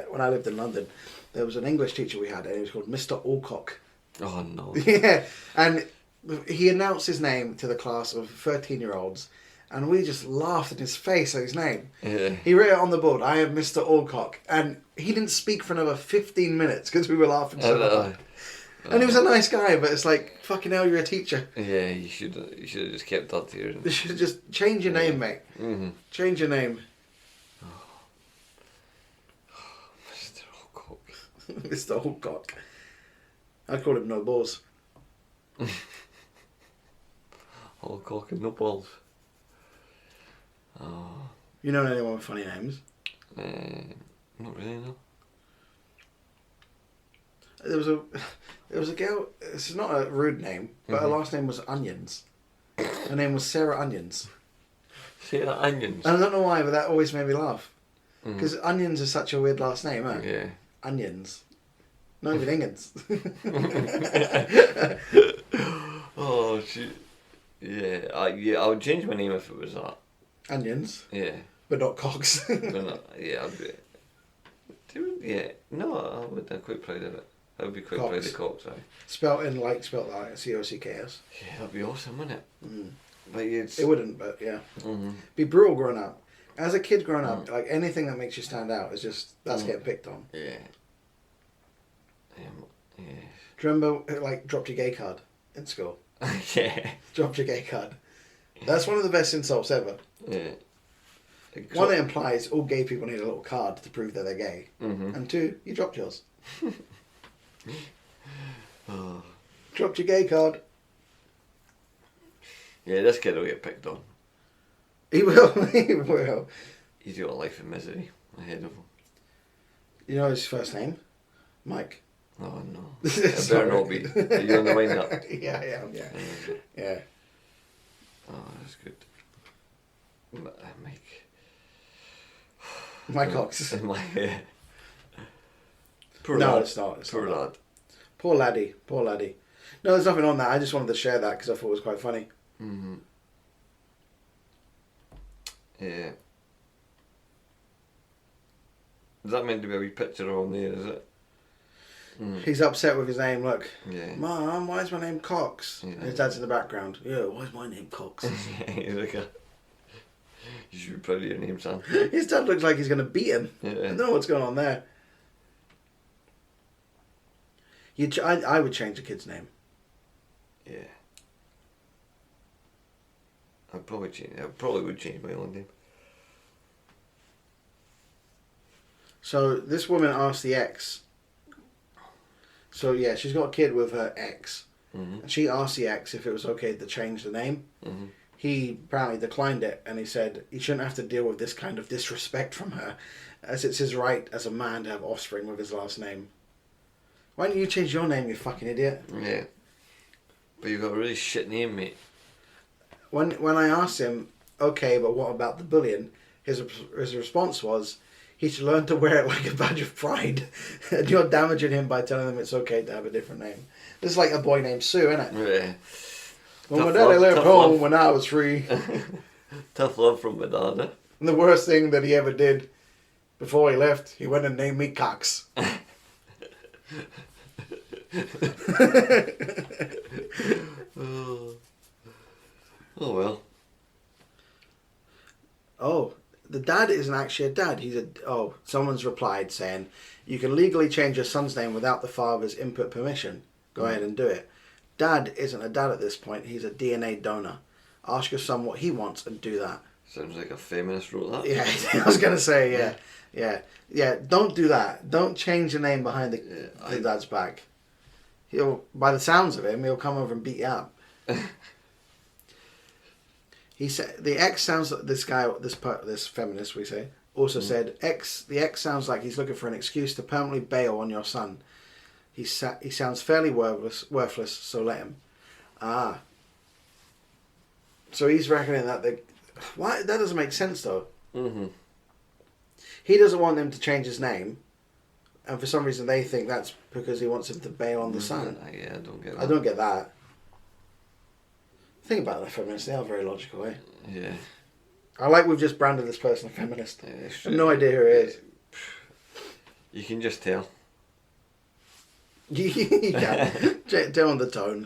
when I lived in London. There was an English teacher we had, and he was called Mr. Alcock. Oh no. Yeah, and he announced his name to the class of 13-year-olds, and we just laughed in his face at his name. Yeah. He wrote it on the board, I am Mr. Alcock, and he didn't speak for another 15 minutes because we were laughing so hard. And he was a nice guy, but it's like, fucking hell, you're a teacher. Yeah, you should have just kept that to your. You should just change your name, mate. Mm-hmm. Change your name. Mr. Alcock. Mr. Alcock. I'd call him No Balls. Alcock and no balls. Oh. You know anyone with funny names? Not really, no. There was a girl. It's not a rude name, but her last name was Onions. Her name was Sarah Onions. Sarah Onions. And I don't know why, but that always made me laugh. Because Onions is such a weird last name, huh? Yeah. Onions. Not even Ingans. Oh, she. Yeah, I would change my name if it was that. Onions, Yeah. but not Cox. But not, yeah, I'd be. Yeah, no, I would. I'm quite proud of it. I would be quite proud of Cox, aye. spelt like C-O-C-K-S. Yeah, that'd be awesome, wouldn't it? But it's. It wouldn't, but yeah. Mm-hmm. Be brutal growing up. As a kid growing up, like anything that makes you stand out is just, that's getting picked on. Yeah. Yeah. Do you remember, like, dropped your gay card in school? Yeah. Dropped your gay card. That's one of the best insults ever. Yeah. One, it implies all gay people need a little card to prove that they're gay. Mm-hmm. And two, you dropped yours. Oh. Dropped your gay card. Yeah, this kid will get picked on. He will. He will. He's got a life of misery ahead of him. You know his first name? Mike. Oh no. It better not be. Are you on the wind up? Yeah, I am, yeah. Yeah. Oh, that's good. Mike. Mike Cox. Yeah. Poor No, lad. it's not. It's Poor not. lad. Poor laddie. Poor laddie. No, there's nothing on that. I just wanted to share that because I thought it was quite funny. Mm-hmm. Yeah. Is that meant to be a wee picture on there, is it? He's upset with his name. Look, Yeah. Mum, why is my name Cox? Yeah. And his dad's in the background. Yeah, why is my name Cox? He's like you should be proud of your name, son. His dad looks like he's going to beat him. Yeah. I don't know what's going on there. I would change a kid's name. Yeah. I probably would change my own name. So this woman asked the ex. So yeah, she's got a kid with her ex. Mm-hmm. And she asked the ex if it was okay to change the name. Mm-hmm. He apparently declined it, and he said he shouldn't have to deal with this kind of disrespect from her, as it's his right as a man to have offspring with his last name. Why don't you change your name, you fucking idiot? Yeah. But you've got a really shit name, mate. When I asked him, okay, but what about the bullying? His response was, he should learn to wear it like a badge of pride. And you're damaging him by telling him it's okay to have a different name. This is like a boy named Sue, isn't it? Yeah. When my Tough daddy love, left tough home love. when I was 3. Tough love from my dad, eh? And the worst thing that he ever did before he left, he went and named me Cox. Oh well. Oh, the dad isn't actually a dad. Someone's replied saying, you can legally change your son's name without the father's input permission. Go ahead and do it. Dad isn't a dad at this point. He's a DNA donor. Ask your son what he wants and do that. Sounds like a feminist wrote that. Yeah, I was going to say, yeah. Don't do that. Don't change the name behind the dad's back. By the sounds of him, he'll come over and beat you up. He said the X sounds like this guy, this feminist we say, also said the X sounds like he's looking for an excuse to permanently bail on your son. He sounds fairly worthless, so let him. So he's reckoning that why that doesn't make sense though. Mm-hmm. He doesn't want them to change his name, and for some reason they think that's because he wants him to bail on the son. Yeah, I don't get that. I don't get that. Think about that feminists, they are very logical, eh? Yeah. I like we've just branded this person a feminist. Yeah, I have no idea who it is. You can just tell. You can. Tell on the tone.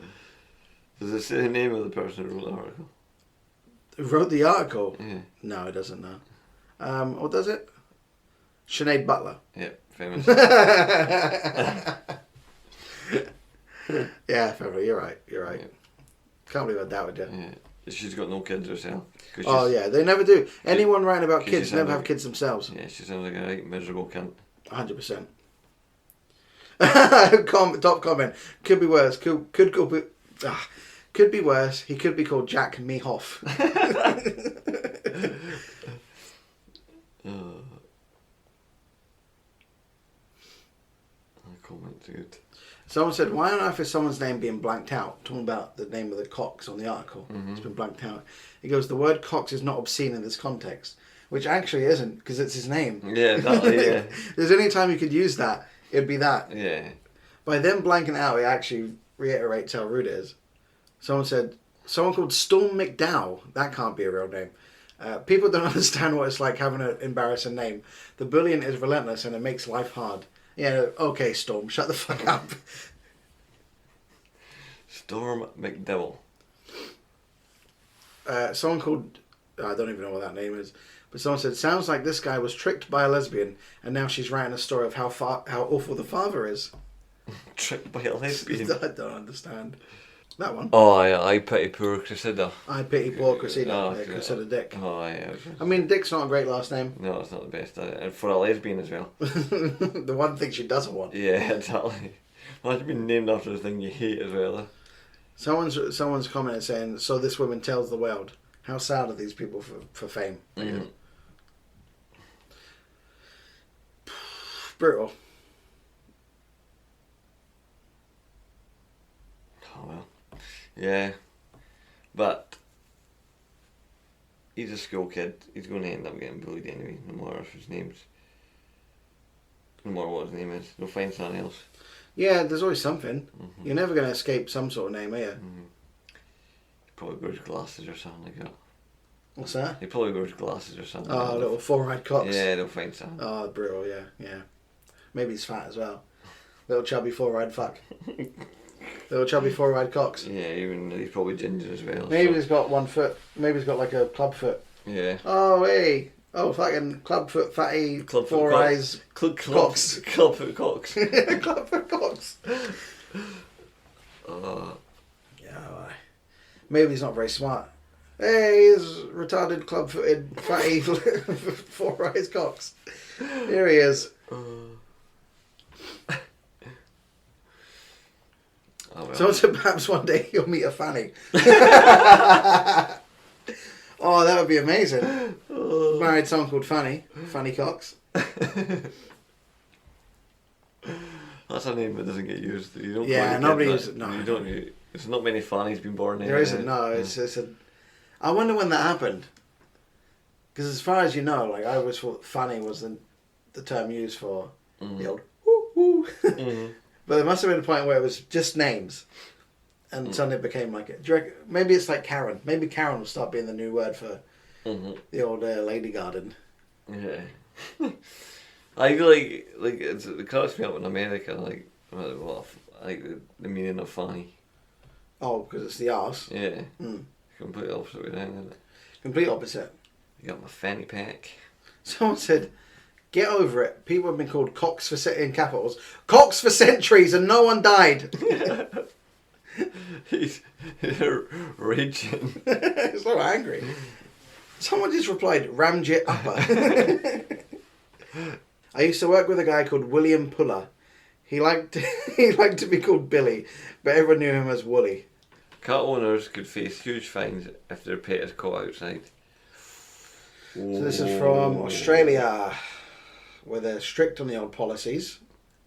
Does it say the name of the person who wrote the article? Who wrote the article? Yeah. No, it doesn't, no. Or does it? Sinead Butler. Yeah, famous. Yeah, fair. You're right. Yeah. Can't believe I doubted you. Yeah. She's got no kids herself. Oh yeah, they never do. Anyone writing about 'cause kids you never sound have like- kids themselves. Yeah, she sounds like a right miserable cunt. 100%. Top comment. Could be worse. Could be worse. He could be called Jack Mehoff. Comment, dude. Someone said, why on earth is someone's name being blanked out? Talking about the name of the Cox on the article. It's been blanked out. He goes, the word Cox is not obscene in this context. Which actually isn't, because it's his name. Yeah, exactly, yeah. There's any time you could use that, it'd be that. Yeah. By them blanking out, it actually reiterates how rude it is. Someone said, someone called Storm McDowell. That can't be a real name. People don't understand what it's like having an embarrassing name. The bullying is relentless and it makes life hard. Yeah, okay, Storm, shut the fuck up. Storm McDowell. Someone called, I don't even know what that name is, but someone said, sounds like this guy was tricked by a lesbian and now she's writing a story of how awful the father is. Tricked by a lesbian. I don't understand. That one. Oh, I pity poor Cressida. I pity poor Cressida. Oh, Cressida Dick. Oh, yeah. I mean, Dick's not a great last name. No, it's not the best. And for a lesbian as well. The one thing she doesn't want. Yeah, exactly. Imagine being named after the thing you hate as well. Someone's commented saying, so this woman tells the world. How sad are these people for fame? Brutal. Oh well. Yeah. But he's a school kid. He's going to end up getting bullied anyway, no matter what his name is. They'll find something else. Yeah, there's always something. You're never going to escape some sort of name, are you? He probably wears glasses or something like that. What's that? He probably wears glasses or something. Oh, little four-eyed cocks. Yeah, they'll find something. Oh, brutal, yeah. Maybe he's fat as well. Little chubby four-eyed fuck. Little chubby four-eyed cocks. Yeah, even he's probably ginger as well. Maybe so. he's got 1 foot. Maybe he's got like a club foot. Yeah. Oh, hey. Oh, fucking club foot fatty, Club foot four cock. eyes. Cocks. Club foot cocks. Club foot cocks. Uh, Yeah, alright. Maybe he's not very smart. Hey, he's retarded club-footed fatty four eyes cocks. Here he is. oh well. Someone said perhaps one day you'll meet a fanny. Oh, that would be amazing. Married someone called Fanny. Fanny Cox. That's a name that doesn't get used. You don't. Yeah, call your nobody kid uses that. it, no. You don't. There's not many fannies been born. There isn't, no. It's a... I wonder when that happened. Because as far as you know, like I always thought Fanny was the term used for the old woo-woo. But there must have been a point where it was just names. And suddenly it became like it. Do you reckon, maybe it's like Karen. Maybe Karen will start being the new word for The old lady garden. Yeah. I like it cracks me up in America. Like, the meaning of fanny. Oh, because it's the arse. Yeah. Complete opposite way down, isn't it? Complete opposite. You got my fanny pack. Someone said, "Get over it. People have been called cocks in capitals. Cocks for centuries, and no one died." He's raging. So angry. Someone just replied, "Ramjet upper." I used to work with a guy called William Puller. He liked to be called Billy, but everyone knew him as Wooly. Cat owners could face huge fines if their pet is caught outside. So this is from Australia, where they're strict on the old policies.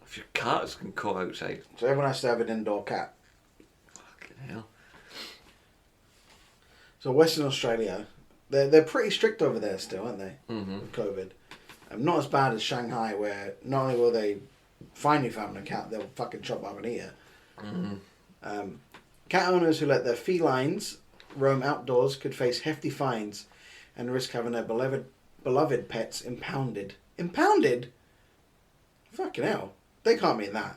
If your cat's been caught outside. So everyone has to have an indoor cat. Fucking hell. So Western Australia, they're pretty strict over there still, aren't they? With COVID. Not as bad as Shanghai, where not only will they fine you for having a cat, they'll fucking chop up and eat it. Cat owners who let their felines roam outdoors could face hefty fines and risk having their beloved pets impounded. Impounded? Fucking hell. They can't mean that.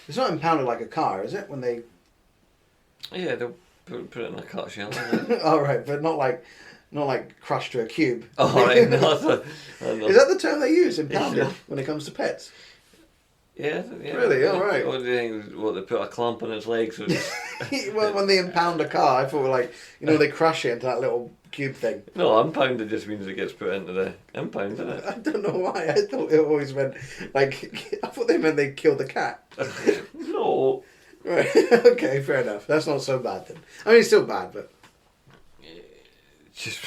It's not impounded like a car, is it? When they... Yeah, they'll put it in a cat shell. Oh, right, but not like crushed to a cube. Oh, right. No, Is that the term they use, impounded, when it comes to pets? Yeah. Really? All right. What do you think? What, they put a clamp on its legs? So Well, when they impound a car, I thought they crush it into that little cube thing. No, impounded just means it gets put into the impound, doesn't it? I don't know why. I thought it always meant, I thought they meant they killed the cat. No. Right, okay, fair enough. That's not so bad then. I mean, it's still bad, but... Just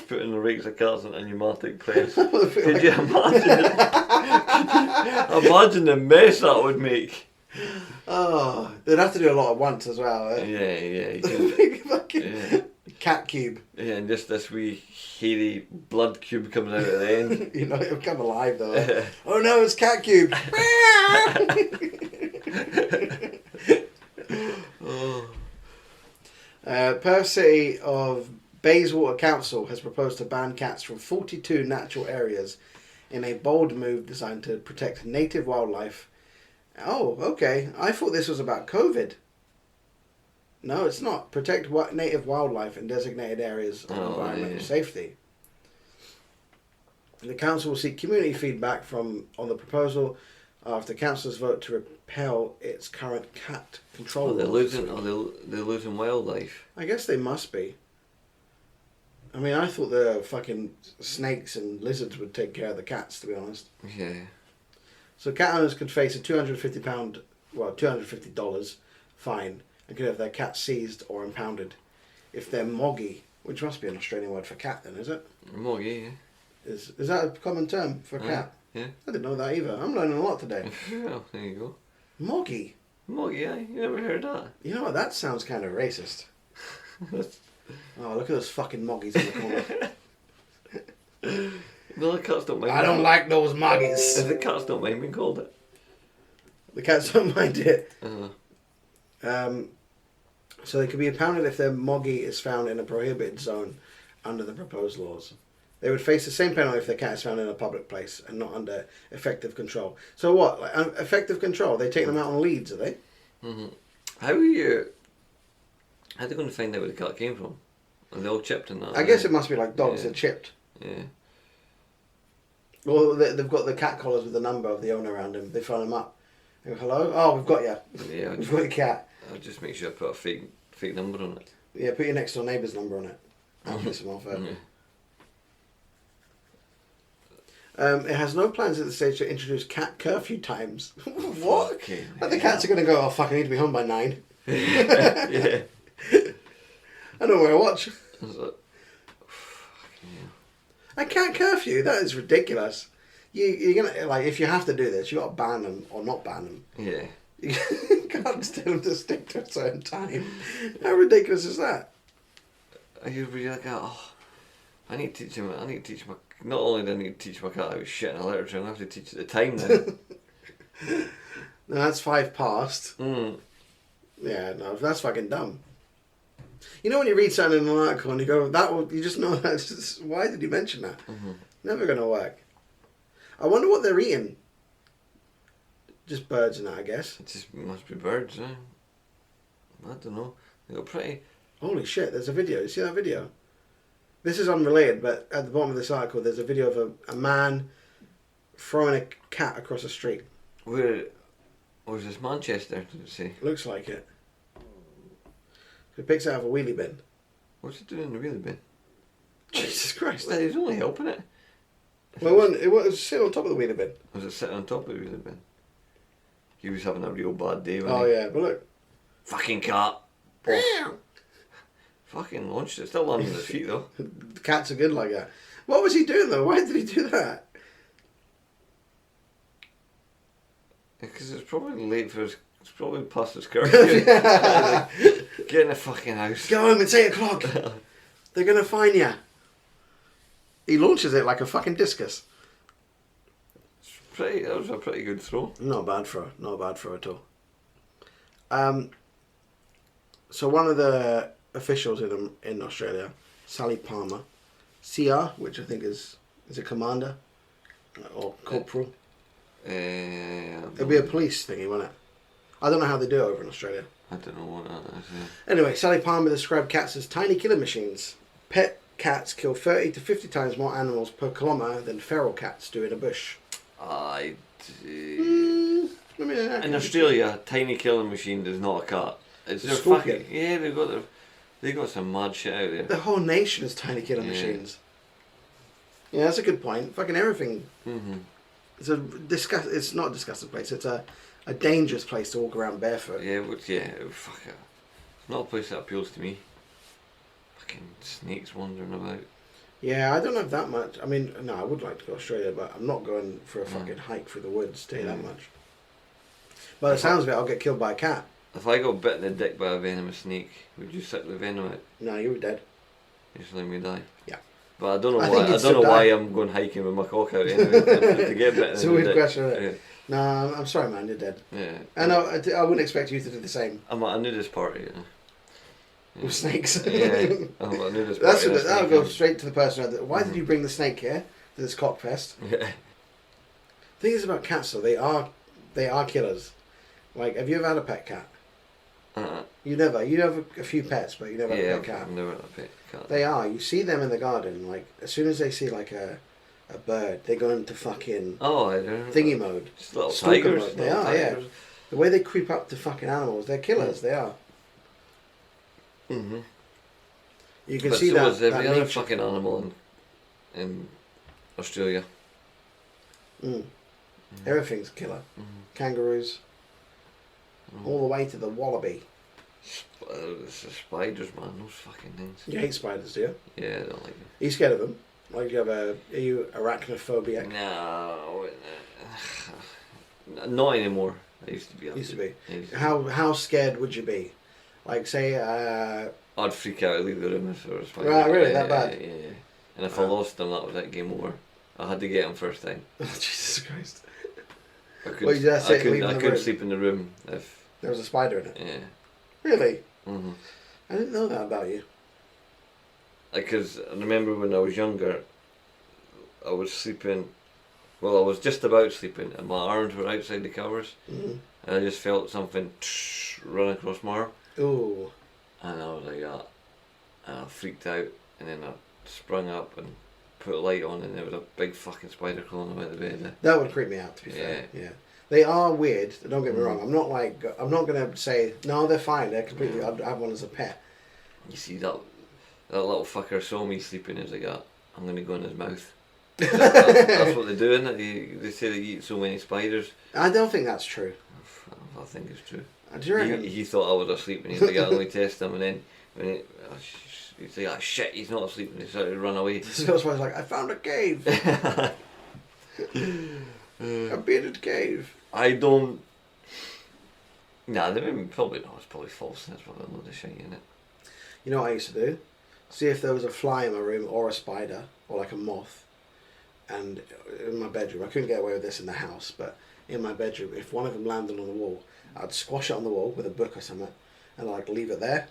putting the rakes of cats in a pneumatic press. Could Could you imagine imagine the mess that would make? Oh, they'd have to do a lot at once as well. Eh? Yeah. You Big fucking yeah. cat cube. Yeah, and just this wee hairy blood cube comes out at the end. It'll come alive though. Oh no, it's cat cube. Perth City of Bayswater Council has proposed to ban cats from 42 natural areas in a bold move designed to protect native wildlife. Oh, okay. I thought this was about COVID. No, it's not. Protect native wildlife in designated areas of environmental safety. The council will seek community feedback on the proposal after councillors vote to repeal its current cat control laws. They're losing wildlife. I guess they must be. I mean, I thought the fucking snakes and lizards would take care of the cats, to be honest. Yeah. So cat owners could face a $250 fine and could have their cat seized or impounded if they're moggy, which must be an Australian word for cat then, is it? Moggy, yeah. Is that a common term for a cat? Yeah. I didn't know that either. I'm learning a lot today. Well, there you go. Moggy. Moggy, aye. You never heard that? You know what? That sounds kind of racist. Oh, look at those fucking moggies in the corner. No, the cats don't mind. I don't like those moggies. The cats don't mind being called it. The cats don't mind it. Uh-huh. So they could be impounded if their moggy is found in a prohibited zone under the proposed laws. They would face the same penalty if their cat is found in a public place and not under effective control. So what? Effective control? They take them out on leads, are they? Mm-hmm. How are they going to find out where the cat came from? Are they all chipped in that? I guess it must be like dogs, Yeah. they're chipped. Yeah. Well, they've got the cat collars with the number of the owner around them. They phone them up. They go, hello? Oh, we've got you. Yeah. We've got your cat. I'll just make sure I put a fake number on it. Yeah, put your next door neighbour's number on it. I'll piss them off. Yeah. It has no plans at this stage to introduce cat curfew times. What? Fucking Like the cats are going to go, oh fuck, I need to be home by 9. Yeah. I don't wear a watch. I was like, A cat curfew? That is ridiculous. You're going to, like, if you have to do this, you got to ban them or not ban them. yeah. You can't tell them to stick to a certain time. How ridiculous is that? Are you really like, oh, I need to teach him. Not only do I need to teach my cat how to shit in a literature, I have to teach it the time now. No, that's 5 past. Mm. Yeah, no, that's fucking dumb. You know when you read something in an article and you go, you just know that's just, why did you mention that? Mm-hmm. Never going to work. I wonder what they're eating. Just birds and that, I guess. It just must be birds, eh? I don't know. They got pretty... Holy shit, there's a video. You see that video? This is unrelated, but at the bottom of this article, there's a video of a man throwing a cat across the street. Where... Was this Manchester, did it say? Looks like it. It picks it out of a wheelie bin. What's it doing in the wheelie bin? Jesus Christ. Well, he's only helping it. Well, it was sitting on top of the wheelie bin. Was it sitting on top of the wheelie bin? He was having a real bad day, wasn't Oh, he? yeah, but look. Fucking cat. Oh. Fucking launched it. Still landing on his feet, though. The cats are good like that. What was he doing, though? Why did he do that? Because it's probably late for his... It's probably past his curfew. Get in the fucking house. Go home, it's 8 o'clock. They're going to find you. He launches it like a fucking discus. That was a pretty good throw. Not a bad throw. Not a bad throw at all. So one of the officials in Australia, Sally Palmer, CR, which I think is a commander or corporal. It'll be a police thingy, won't it? I don't know how they do it over in Australia. I don't know what that is. Anyway, Sally Palmer described cats as tiny killer machines. Pet cats kill 30 to 50 times more animals per kilometre than feral cats do in a bush. In Australia, tiny killing machine is not a cat. It's their scorpion. fucking... Yeah, they got some mad shit out there. The whole nation is tiny killer machines. Yeah, that's a good point. Fucking everything. Mm-hmm. It's not a disgusting place. It's a dangerous place to walk around barefoot. Yeah, fuck it. It's not a place that appeals to me. Fucking snakes wandering about. Yeah, I don't have that much. I mean, no, I would like to go to Australia, but I'm not going for a fucking hike through the woods, tell you that much. By the sounds of it, I'll get killed by a cat. If I got bit in the dick by a venomous snake, would you suck the venom out? No, you were dead. Just let me die. Yeah. But I don't know I why. think I you'd don't know still why die. I'm going hiking with my cock out anyway to get bit. It's a in the weird dick. question, isn't it? No, I'm sorry, man. You're dead. Yeah. And I wouldn't expect you to do the same I'm at a nudist party. You know. with snakes. Yeah. I'm at a nudist That's party. that'll go straight to the person. Why did you bring the snake here to this cock fest? Yeah. The thing is about cats, though, they are killers. Like, have you ever had a pet cat? You never. You have a few pets, but you never had a pet cat. I've never had a pet cat. They are. You see them in the garden. Like, as soon as they see like a bird, they go into fucking I don't. thingy mode. Just little Stalker tigers. mode. They little are. Yeah. tigers. The way they creep up to fucking animals, they're killers. They are. Mm-hmm. You can But see so that. is every that other nature. fucking animal in Australia. Everything's a killer. Kangaroos. All the way to the wallaby. It's the spiders, man. Those fucking things. You hate spiders, do you? Yeah, I don't like them. Are you scared of them? Like, are you arachnophobic? No, not anymore. I used to be. Used to be. I used to How scared would you be? Like, say, I'd freak out and leave the room if there was a spider. Right, really? Yeah, That bad? Yeah. And if I lost them, that was it. Game over. I had to get him first time. oh, Jesus Christ. I couldn't. Well, you just say I couldn't, leave I the couldn't room. sleep in the room if. There was a spider in it. Yeah. Really? Mm-hmm. I didn't know that about you. Because I remember when I was younger, I was sleeping. Well, I was just about sleeping, and my arms were outside the covers, and I just felt something run across my arm, Ooh. and I was like that, and I freaked out, and then I sprung up and put a light on, and there was a big fucking spider crawling about the bed. That would creep me out, to be fair. Yeah. They are weird, don't get me wrong. I'm not going to say, no, they're fine. They're completely, I'd have one as a pet. You see that little fucker saw me sleeping, and was like, I'm going to go in his mouth. That's what they do, isn't it? They say they eat so many spiders. I don't think that's true. I think it's true. Do you reckon? He thought I was asleep, and he's like, let me test him, and then when he's like, shit, he's not asleep, and he started to run away. So that's why I was like, I found a cave. A bearded cave. I don't. Nah, they probably not. It's probably false. That's probably a load of shit in it. You know what I used to do? See if there was a fly in my room or a spider or like a moth. And in my bedroom, I couldn't get away with this in the house, but in my bedroom, if one of them landed on the wall, I'd squash it on the wall with a book or something and like leave it there.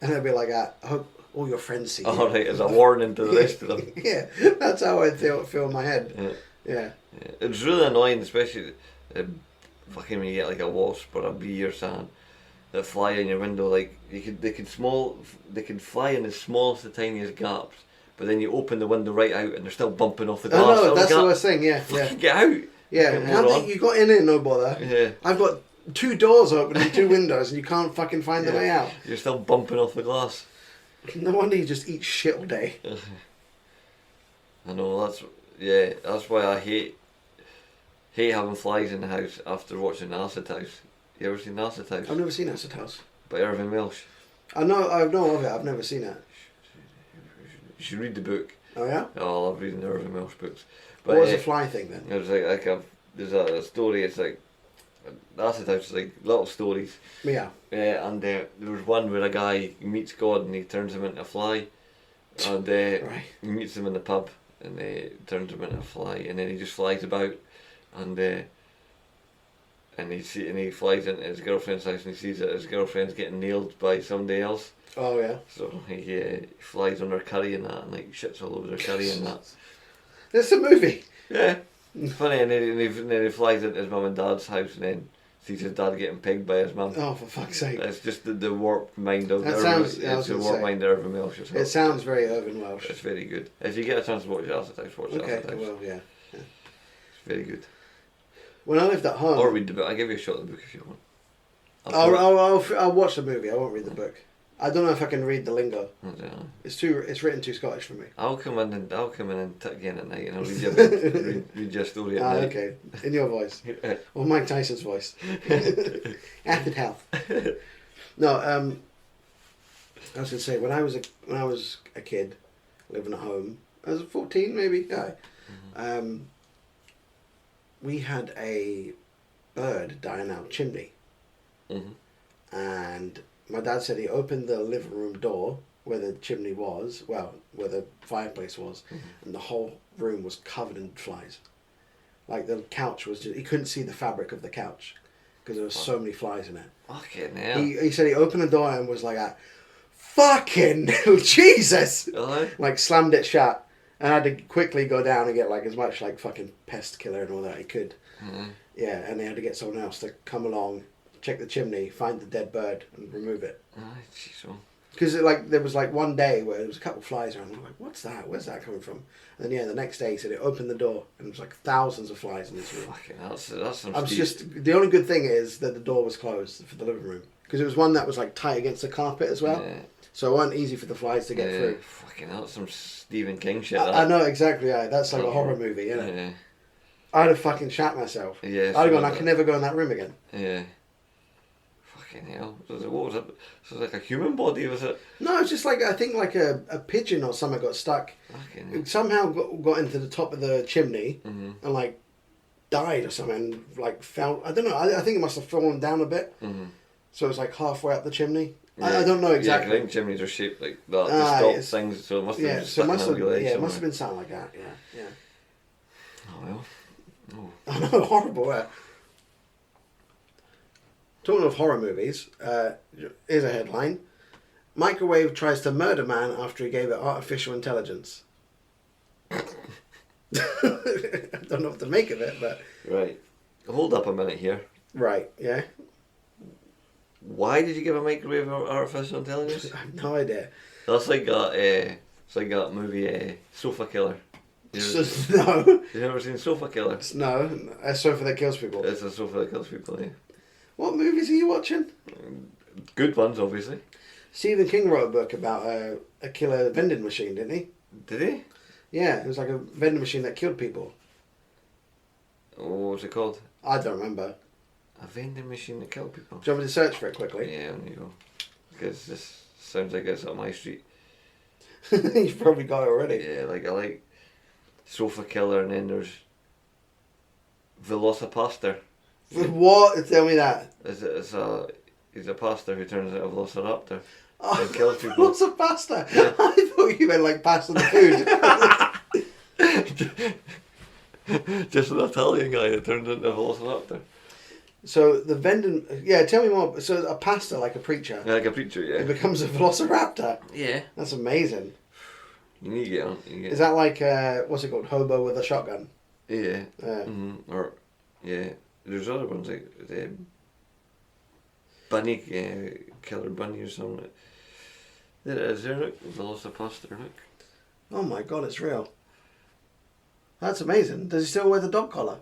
And I'd be like, I hope all your friends see you. All right, as a warning to the rest of them. Yeah, that's how I feel in my head. Yeah. It's really annoying, especially fucking when you get like a wasp or a bee or something that fly in your window. Like they can fly in the smallest, the tiniest gaps, but then you open the window right out and they're still bumping off the glass. I know, that's what I was saying. Yeah, Fucking get out. Yeah, how did you got in it? No bother. Yeah. I've got 2 doors open and 2 windows, and you can't fucking find the way out. You're still bumping off the glass. No wonder you just eat shit all day. I know, that's why I hate having flies in the house after watching Acid House. You ever seen Acid House? I've never seen Acid House. By Irving Welsh. I know of it. I've never seen it. You should read the book. Oh yeah. Oh, I love reading the Irving Welsh books. What was the fly thing then? It was there's a story. It's like Acid House is like little stories. Yeah. And there was one where a guy meets God and he turns him into a fly, and Right. he meets him in the pub and turns him into a fly, and then he just flies about, and he flies into his girlfriend's house and he sees that his girlfriend's getting nailed by somebody else. Oh yeah. So he flies on her curry and that, and like shits all over her curry and that. There's a movie. Yeah, it's funny. And then he flies into his mum and dad's house and then sees his dad getting pegged by his mum. Oh, for fuck's sake. It's just the warped mind of That Irving. sounds- yeah, I was It's the gonna warped say. mind of Irving Welsh. It sounds very Irvin Welsh. It's very good. If you get a chance to watch Acid House, watch Okay, Acid House. well, yeah. It's very good. When I lived at home... Or read the book. I'll give you a shot of the book if you want. I'll watch the movie. I won't read the book. I don't know if I can read the lingo. I don't know. It's written too Scottish for me. I'll come in and tuck you in at night and I'll read you a bit, read your story at night. Okay. In your voice. Or Mike Tyson's voice. Acid Health. No, I was going to say, when I was a kid, living at home, I was 14 maybe, yeah. We had a bird dying out chimney. Mm-hmm. And my dad said he opened the living room door where the chimney was, well, where the fireplace was, and the whole room was covered in flies. Like the couch was just, he couldn't see the fabric of the couch because there was so many flies in it. Fucking hell. He said he opened the door and was like, fucking Jesus! Hello? Like slammed it shut. And I had to quickly go down and get like as much like fucking pest killer and all that he could. Mm-hmm. Yeah, and they had to get someone else to come along, check the chimney, find the dead bird and remove it. Jeez, Because there was like one day where there was a couple of flies around. I'm like, what's that? Where's that coming from? And then yeah, the next day he said it opened the door and there was like thousands of flies in this room. fucking hell, that's some I was steep- just the only good thing is that the door was closed for the living room because it was one that was like tight against the carpet as well, Yeah. so it wasn't easy for the flies to get through. Fucking hell, that's some Stephen King shit. I know exactly. Yeah, that's like a horror movie, isn't it? Yeah. I'd have fucking shat myself. Yeah, I'd have gone. so I can never go in that room again. Yeah. Fucking hell. What was it? So it was like a human body, was it? No, it's just like I think like a pigeon or something got stuck. Fucking hell. It somehow got into the top of the chimney Mm-hmm. and like died or something. Like fell. I don't know. I think it must have fallen down a bit. Mm-hmm. So it was like halfway up the chimney. Yeah. I don't know Yeah, 'cause I exactly. think chimneys are shaped like that to Ah, stop yes. things, so it must have Yeah, been so stuck it in must a have. leg Yeah, it must have somewhere. been something like that. Yeah, yeah. Oh well. Oh. I know, horrible. Talking of horror movies, here's a headline: Microwave tries to murder man after he gave it artificial intelligence. I don't know what to make of it, but Right. Hold up a minute here. right, yeah. Why did you give a microwave artificial intelligence? I have no idea. That's like that movie Sofa Killer. No, You never seen Sofa Killer? no, a sofa that kills people. It's a sofa that kills people. Yeah. What movies are you watching? Good ones, obviously. Stephen King wrote a book about a killer vending machine, didn't he? Did he? Yeah, it was like a vending machine that killed people. What was it called? I don't remember. A vending machine that killed people. Do you want me to search for it quickly? Yeah, there you go. Because this sounds like it's up my street. You've probably got it already. Yeah, like I like Sofa Killer, and then there's Velocipaster. What? Tell me that. He's a pastor who turns into a velociraptor Oh, and kills people. what's a pasta? I thought you meant like passing the food. Just an Italian guy that turned into a velociraptor. So the vending... Yeah, tell me more. So a pastor, like a preacher, Yeah, like a preacher, it yeah. becomes a velociraptor. Yeah. That's amazing. You need to get on. You get Is that like, what's it called? Hobo with a shotgun? Yeah. Yeah. Or, yeah. There's other ones like the bunny, killer bunny or something. There it is there, look. Velocipaster, look. Oh my god, it's real. That's amazing. Does he still wear the dog collar?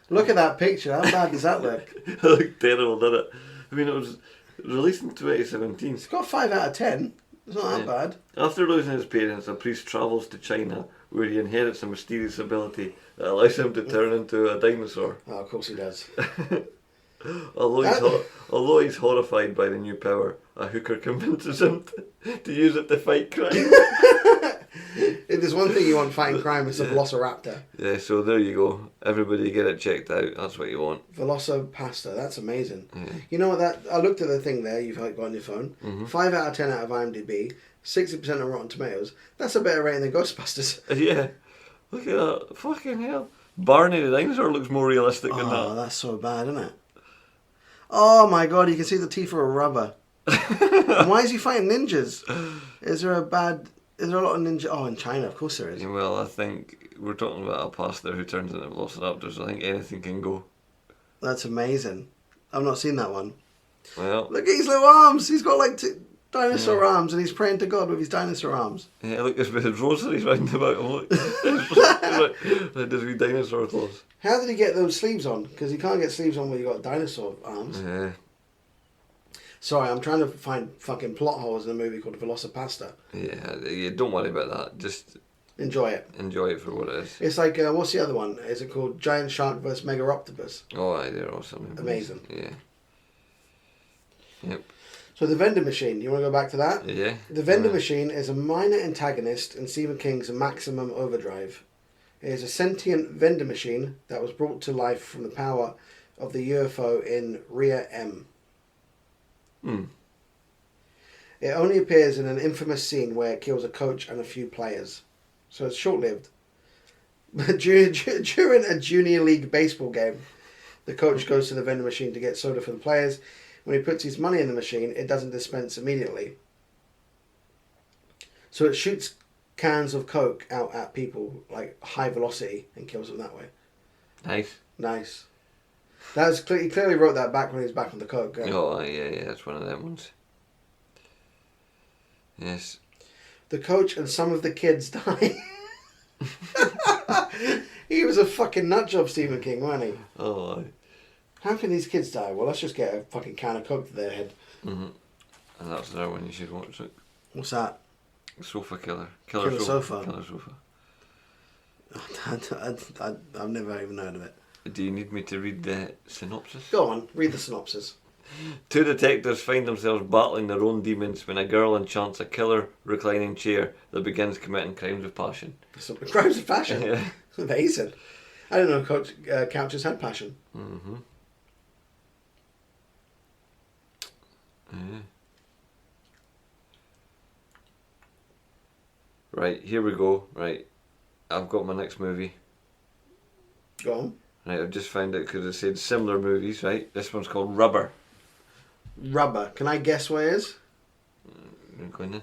Look at that picture. How bad does that look? It looked terrible, didn't it? I mean, it was released in 2017. It's got 5 out of 10. It's not that bad. After losing his parents, a priest travels to China where he inherits a mysterious ability that allows him to turn into a dinosaur. Oh, of course he does. Although he's horrified by the new power, a hooker convinces him to use it to fight crime. If there's one thing you want fighting crime, it's a velociraptor. Yeah, so there you go. Everybody get it checked out. That's what you want. Velocipasta, that's amazing. You know what? I looked at the thing there you've got on your phone. 5 out of 10 out of IMDb, 60% on Rotten Tomatoes. That's a better rating than Ghostbusters. Yeah. Look at that. Fucking hell. Barney the dinosaur looks more realistic than Oh, that. that's so bad, isn't it? Oh my god, you can see the teeth are rubber. And why is he fighting ninjas? Is there a lot of ninja? Oh, in China, of course there is. Well, I think we're talking about a pastor who turns into velociraptors. I think anything can go. That's amazing. I've not seen that one. Well, Look at his little arms. He's got like dinosaur arms, and he's praying to God with his dinosaur arms. yeah, look, there's his rosaries round about him. Look, there's wee dinosaur claws. How did he get those sleeves on? Because you can't get sleeves on when you got dinosaur arms. Yeah, Sorry, I'm trying to find fucking plot holes in a movie called Velocipasta. yeah. Don't worry about that. Just Enjoy it. enjoy it for what it is. It's like, what's the other one? Is it called Giant Shark vs. Megaroptopus? Oh, aye, they're awesome. Amazing. Yeah. Yep. So the vending machine, you want to go back to that? Yeah. The vending machine is a minor antagonist in Stephen King's Maximum Overdrive. It is a sentient vending machine that was brought to life from the power of the UFO in Rear M. It only appears in an infamous scene where it kills a coach and a few players. So it's short-lived. But during a junior league baseball game, the coach goes to the vending machine to get soda for the players. When he puts his money in the machine, it doesn't dispense immediately. So it shoots cans of Coke out at people, like high velocity, and kills them that way. Nice. Nice. He clearly wrote that back when he was back on the Coke. Oh, aye, yeah. That's one of them ones. Yes. The coach and some of the kids die. He was a fucking nutjob, Stephen King, wasn't he? Oh, aye. How can these kids die? Well, let's just get a fucking can of Coke to their head. And that's another one you should watch. It. What's that? Sofa Killer. Killer Sofa. Killer Sofa. I've never even heard of it. Do you need me to read the synopsis? Go on, read the synopsis. Two detectives find themselves battling their own demons when a girl enchants a killer reclining chair that begins committing crimes of passion. So, crimes of passion? Yeah. Amazing. I didn't know couches had passion. Mm-hmm. Yeah. Right, here we go. Right, I've got my next movie. Go on. Right, I've just found it because it said similar movies, right? This one's called Rubber. Rubber. Can I guess what it is? You're going in?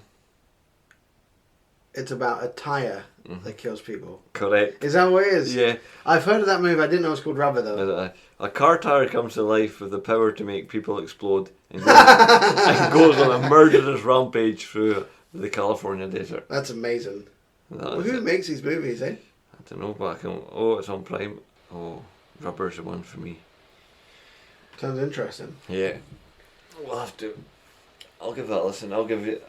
It's about a tyre that kills people. Correct. Is that what it is? Yeah. I've heard of that movie. I didn't know it was called Rubber, though. A car tire comes to life with the power to make people explode and goes on a murderous rampage through the California desert. That's amazing. That is Who it. makes these movies, eh? I don't know, but I can... Oh, it's on Prime. Oh, Rubber's the one for me. Sounds interesting. Yeah. We'll have to... I'll give that a listen. I'll give you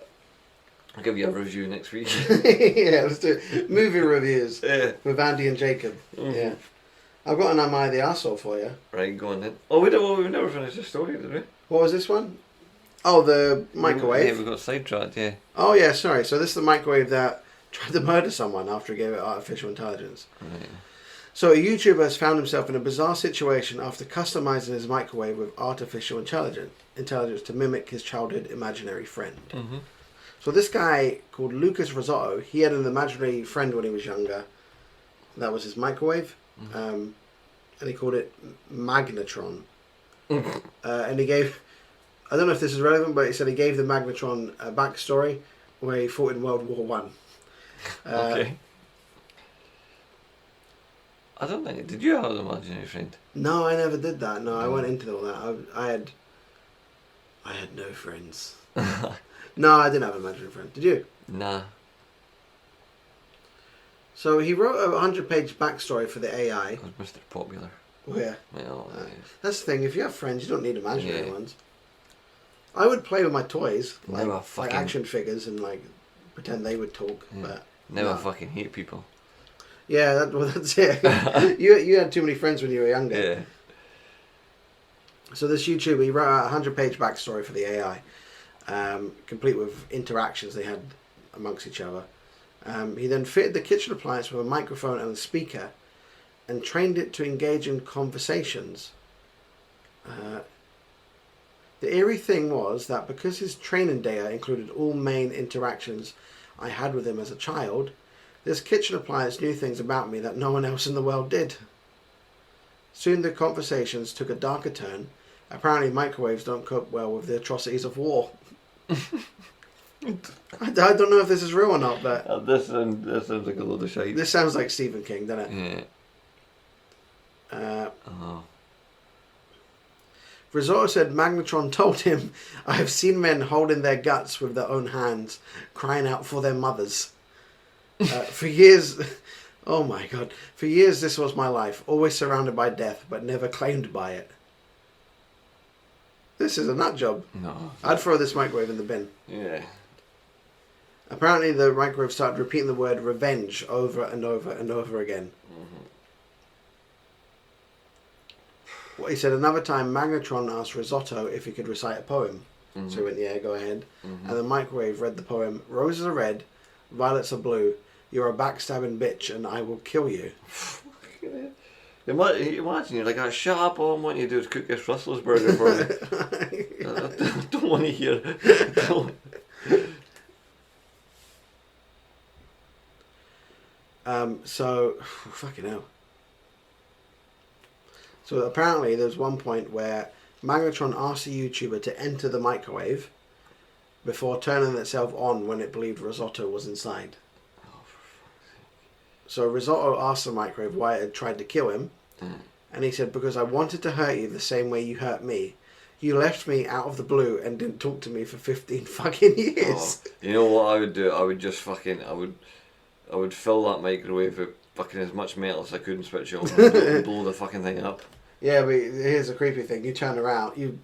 a review next week. Yeah, let's do it. Movie reviews Yeah. with Andy and Jacob. Yeah. I've got an Am I the Arsehole for you. Right, go on then. Oh, we never finished the story, did we? What was this one? Oh, the microwave. Yeah, we got sidetracked, yeah. Oh, yeah, sorry. So this is the microwave that tried to murder someone after he gave it artificial intelligence. Right. So a YouTuber has found himself in a bizarre situation after customizing his microwave with artificial intelligence to mimic his childhood imaginary friend. Mm-hmm. So this guy called Lucas Risotto, he had an imaginary friend when he was younger. That was his microwave. And he called it Magnetron. And he gave, I don't know if this is relevant, but he said he gave the Magnetron a backstory where he fought in World War One. Okay. I don't think. Did you have an imaginary friend? No, I never did that. No, I went into all that. I had no friends. No, I didn't have an imaginary friend. Did you? Nah. So he wrote a 100-page backstory for the AI. I was Mr. Popular. Where? Well, That's the thing. If you have friends, you don't need imaginary Yeah. ones. I would play with my toys, Now I like fucking- action figures, and like pretend they would talk. But now no. I fucking hate people. Yeah, that's it. you had too many friends when you were younger. Yeah. So this YouTuber, he wrote a 100-page backstory for the AI, complete with interactions they had amongst each other. He then fitted the kitchen appliance with a microphone and a speaker, and trained it to engage in conversations. The eerie thing was that because his training data included all main interactions I had with him as a child, this kitchen appliance knew things about me that no one else in the world did. Soon the conversations took a darker turn. Apparently microwaves don't cope well with the atrocities of war. I don't know if this is real or not, but This sounds like a load of shite. this sounds like Stephen King, doesn't it? Yeah. Oh. Risotto said Magnetron told him, I have seen men holding their guts with their own hands, crying out for their mothers. For years, oh my god, for years this was my life, always surrounded by death, but never claimed by it. This is a nut job. No. I'd throw this microwave in the bin. Yeah. Apparently the microwave started repeating the word revenge over and over and over again. What he said, another time Magnetron asked Risotto if he could recite a poem. So he went, yeah, go ahead. And the microwave read the poem, roses are red, violets are blue, you're a backstabbing bitch and I will kill you. Imagine you're like, shut up, all I want you to do is cook this Russell's burger for me. I don't want to hear it. So, fucking hell. So apparently there's one point where Magnetron asked the YouTuber to enter the microwave before turning itself on when it believed Risotto was inside. So Risotto asked the microwave why it had tried to kill him, and he said, because I wanted to hurt you the same way you hurt me. You left me out of the blue and didn't talk to me for 15 fucking years. Oh, you know what I would do? I would just fucking, I would fill that microwave with fucking as much metal as I could and switch it on and blow the fucking thing up. Yeah, but here's the creepy thing. You turn around, you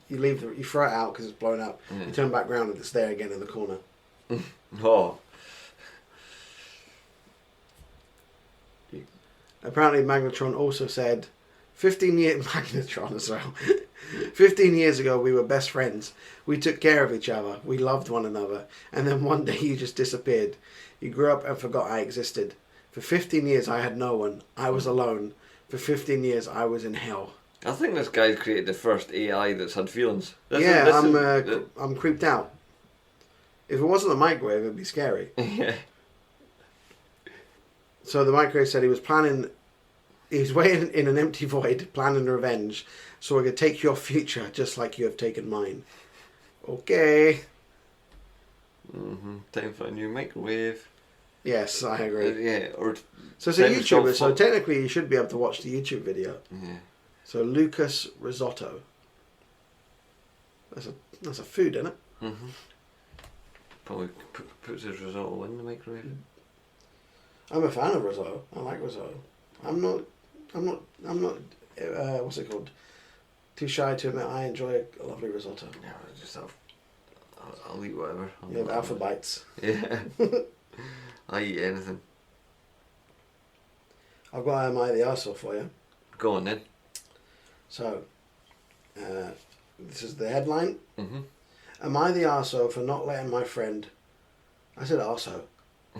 throw it out because it's blown up. You turn back around and it's there again in the corner. Oh. Apparently Magnetron also said, 15 years... Magnetron as well. 15 years ago we were best friends. We took care of each other. We loved one another. And then one day you just disappeared. You grew up and forgot I existed. For 15 years I had no one. I was alone. For 15 years I was in hell. I think this guy's created the first AI that's had feelings. I'm creeped out. If it wasn't a microwave, it'd be scary. Yeah. So the microwave said he was waiting in an empty void, planning revenge, so I could take your future just like you have taken mine. Okay. Time for a new microwave. Yes, I agree. Yeah, or... So it's a time for YouTuber, so technically you should be able to watch the YouTube video. Yeah. So Lucas Risotto. That's a food, isn't it? Mm-hmm. Probably puts his risotto in the microwave. I'm a fan of risotto. I like risotto. I'm not. What's it called? Too shy to admit I enjoy a lovely risotto. Yeah, I'll eat whatever. You have alpha bites. Yeah. I eat anything. I've got Am I the Arsehole for you. Go on then. So, this is the headline. Mm-hmm. Am I the arsehole for not letting my friend... I said arsehole.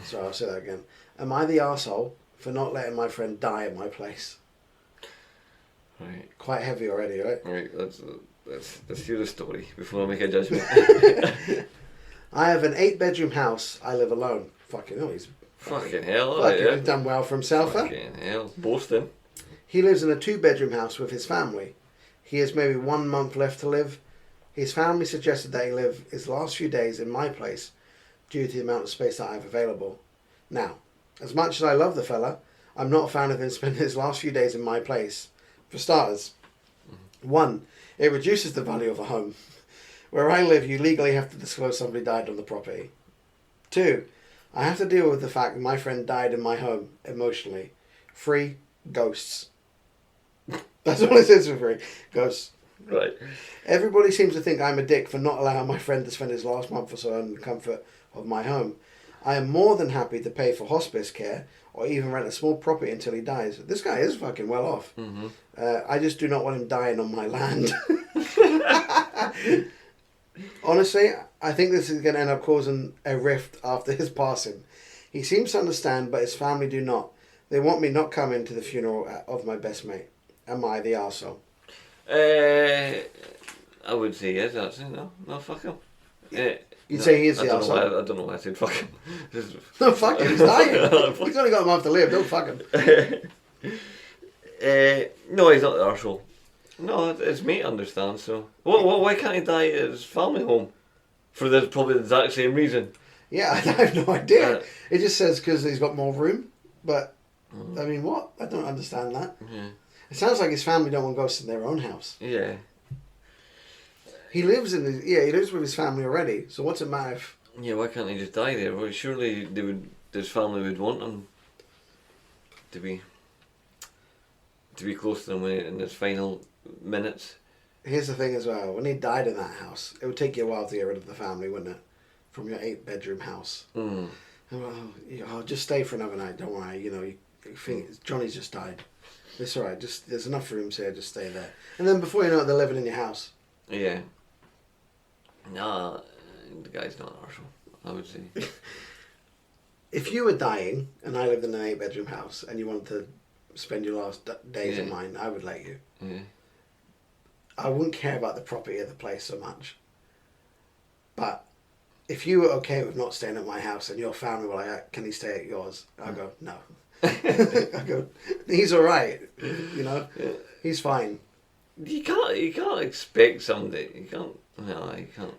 So I'll say that again. Am I the arsehole for not letting my friend die at my place? Right. Quite heavy already, right? Right, let's hear the story before I make a judgment. I have an 8-bedroom house. I live alone. Fucking hell, he's... Fucking hell, He's done well for himself, huh? Fucking hell. Boasting. He lives in a 2-bedroom house with his family. He has maybe 1 month left to live. His family suggested that he live his last few days in my place due to the amount of space that I have available. Now, as much as I love the fella, I'm not a fan of him spending his last few days in my place. For starters, 1, it reduces the value of a home. Where I live, you legally have to disclose somebody died on the property. 2, I have to deal with the fact that my friend died in my home emotionally. 3, ghosts. That's all it says for 3. Ghosts. Right. Everybody seems to think I'm a dick for not allowing my friend to spend his last month or so in the comfort of my home. I am more than happy to pay for hospice care or even rent a small property until he dies. This guy is fucking well off. Mm-hmm. I just do not want him dying on my land. Honestly, I think this is going to end up causing a rift after his passing. He seems to understand, but his family do not. They want me not coming to the funeral of my best mate. Am I the arsehole? I would say yes, actually. No, fuck him. You'd say he is the arsehole? I don't know why I said fuck him. No, fuck him, he's dying. He's only got a month to live, don't fuck him. No, he's not the arsehole. No, his mate understands, so... Why can't he die at his family home? For probably the exact same reason. Yeah, I have no idea. It just says because he's got more room, but... I mean, what? I don't understand that. Yeah. It sounds like his family don't want ghosts in their own house. Yeah. He lives he lives with his family already, so what's it matter if... Yeah, why can't he just die there? Well, surely his family would want him to be close to them in his final minutes. Here's the thing as well, when he died in that house, it would take you a while to get rid of the family, wouldn't it? From your 8-bedroom house. Mm. Well, just stay for another night, don't worry, you think Johnny's just died. It's alright, there's enough rooms here, just stay there. And then before you know it, they're living in your house. Yeah. No, the guy's not an arsehole, I would say. If you were dying, and I lived in an 8-bedroom house, and you wanted to spend your last days in mine, I would let you. Yeah. I wouldn't care about the property of the place so much. But if you were okay with not staying at my house and your family were like, can he stay at yours? I'll go, no. I go, he's alright. Yeah. He's fine. You can't expect somebody. You can't.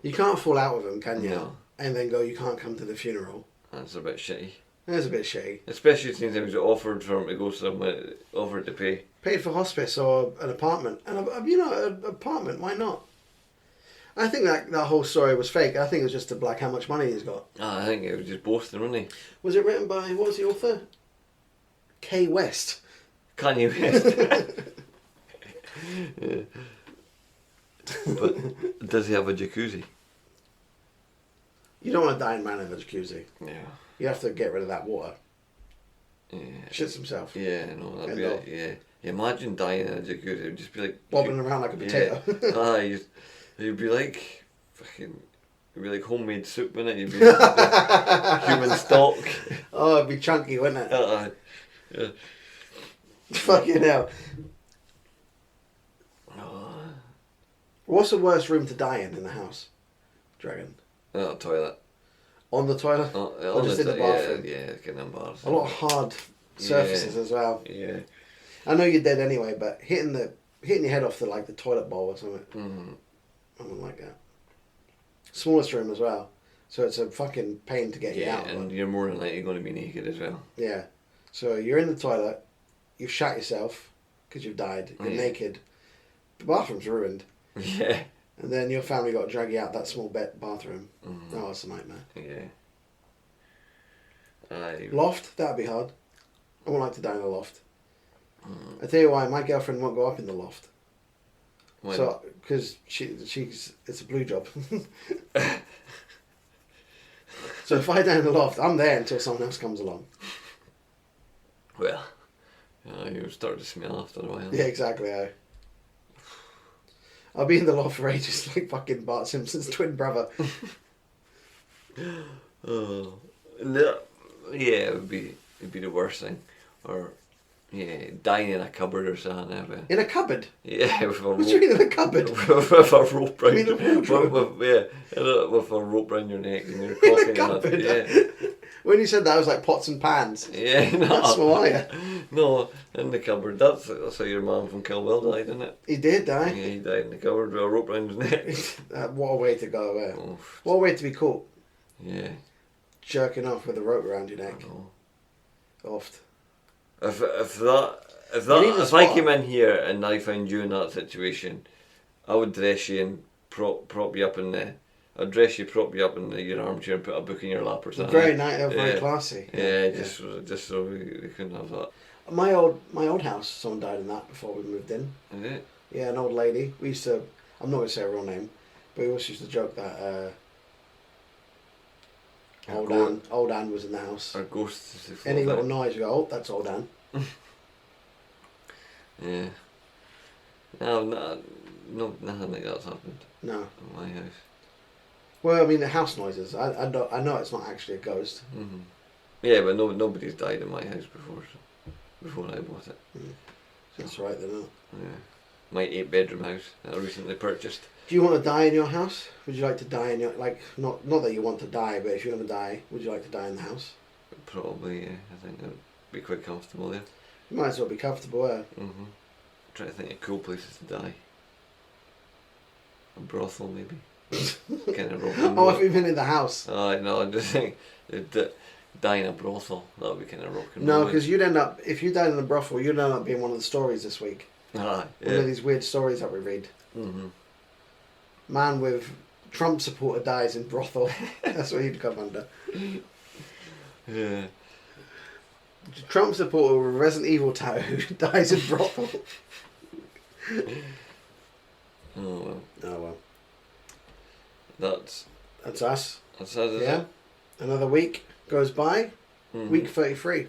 You can't fall out with him, can you? No. And then go, you can't come to the funeral. That's a bit shitty. That's a bit shitty. Especially since it was offered for him to go somewhere, offered to pay. Paid for hospice or an apartment. And, an apartment, why not? I think that whole story was fake. I think it was just to black how much money he's got. I think it was just boasting, wasn't he? Was it written by, what was the author? K. West. Kanye West. Yeah. But does he have a jacuzzi? You don't want a dying man in a jacuzzi. Yeah. You have to get rid of that water. Yeah. Shits himself. Yeah, no, that'd be like, yeah. Maimagine dying in a jacuzzi. It would just be like bobbing around like a potato. Yeah. You'd be like fucking. It'd be like homemade soup, wouldn't it? You'd be like human stock. Oh, it'd be chunky, wouldn't it? Yeah. Fucking hell. What's the worst room to die in the house? Dragon. Toilet. On the toilet? Or just in the bathroom? Yeah, getting in bars. A lot of hard surfaces as well. Yeah. I know you're dead anyway, but hitting your head off the toilet bowl or something. Mm-hmm. I don't like that. Smallest room as well. So it's a fucking pain to get you out. And you're more than likely going to be naked as well. Yeah. So you're in the toilet, you've shat yourself because you've died, you're naked, the bathroom's ruined. Yeah. And then your family got to drag you out that small bathroom. Mm-hmm. Oh, it's a nightmare. Yeah. Loft, that'd be hard. I wouldn't like to die in a loft. I tell you why, my girlfriend won't go up in the loft. Why? So, because it's a blue job. So if I die in the loft, I'm there until someone else comes along. Well, you start to smell after a while. Yeah, exactly. I'll be in the loft for ages, like fucking Bart Simpson's twin brother. Oh, no. Yeah, it'd be the worst thing, or dying in a cupboard or something. In a cupboard? Yeah, with a What's in a cupboard? with a rope round. You mean a wardrobe? with a rope round your neck and you're In clocking a cupboard? Yeah. When you said that, I was like pots and pans. Yeah, no. That's why. No, in the cupboard. That's how your man from Kill Bill died, isn't it? He did die. Yeah, he died in the cupboard with a rope round his neck. What a way to go, Oh, What a way to be caught. yeah. Jerking off with a rope around your neck. Oh. Oft. If even I came in here and I found you in that situation, I would dress you and prop you up in the. I'd dress you, prop you up in your armchair and put a book in your lap or something. Very nice, very classy. Yeah, just so we couldn't have that. My old house, someone died in that before we moved in. Is it? Yeah, an old lady. We used to, I'm not going to say her real name, but we always used to joke that old Anne was in the house. Our ghosts. Any little noise, you go, oh, that's old Anne. Yeah. No, nothing like that's happened No. in my house. Well, I mean, the house noises. I know it's not actually a ghost. Mm-hmm. Yeah, but nobody's died in my house before I bought it. That's right, they're not. Yeah. My 8-bedroom house that I recently purchased. Do you want to die in your house? Would you like to die in your, like, not that you want to die, but if you're going to die, would you like to die in the house? Probably, yeah. I think that would be quite comfortable there. You might as well be comfortable, Mm-hmm. Try to think of cool places to die. A brothel, maybe. Kind of rock and Oh, roll. have you been in the house? Oh, no, I'm just saying, die in a brothel, that would be kind of rock and No, roll. because you'd end up, if you died in a brothel, you'd end up being one of the stories this week. Ah, One yeah. of these weird stories that we read. Mm-hmm. Man with Trump supporter dies in brothel. That's what he'd come under. Yeah. Trump supporter with Resident Evil tattoo dies in brothel. Oh, well. Oh well. That's That's us. us, is Yeah. it? Another week goes by. Mhm. Week 33.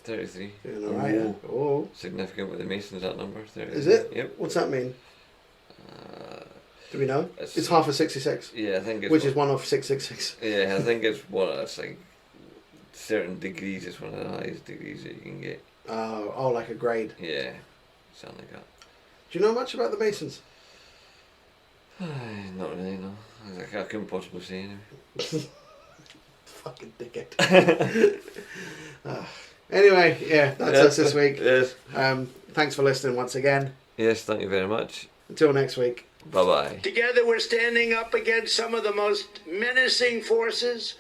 33. Doing alright, yeah? Oh. Significant with the Masons, that number. 33. Is it? Yep. What's that mean? Do we know? It's- It's half of 66. Yeah, I think it's... Which is one of 666. Yeah, I think it's it's like certain degrees is one of the highest degrees that you can get. Oh, like a grade. Yeah, something like that. Do you know much about the Masons? Not really, no. I couldn't possibly say anyway. Fucking dickhead. Anyway, yeah, that's us this week. Yes. Thanks for listening once again. Yes, thank you very much. Until next week. Bye-bye. Together we're standing up against some of the most menacing forces,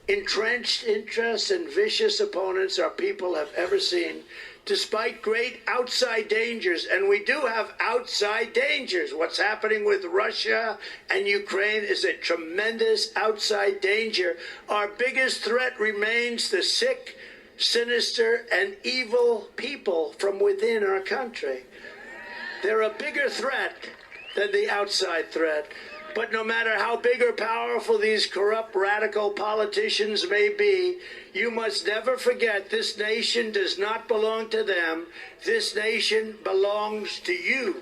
entrenched interests, and vicious opponents our people have ever seen, despite great outside dangers. And we do have outside dangers. What's happening with Russia and Ukraine is a tremendous outside danger. Our biggest threat remains the sick, sinister, and evil people from within our country. They're a bigger threat than the outside threat. But no matter how big or powerful these corrupt, radical politicians may be, you must never forget this nation does not belong to them. This nation belongs to you.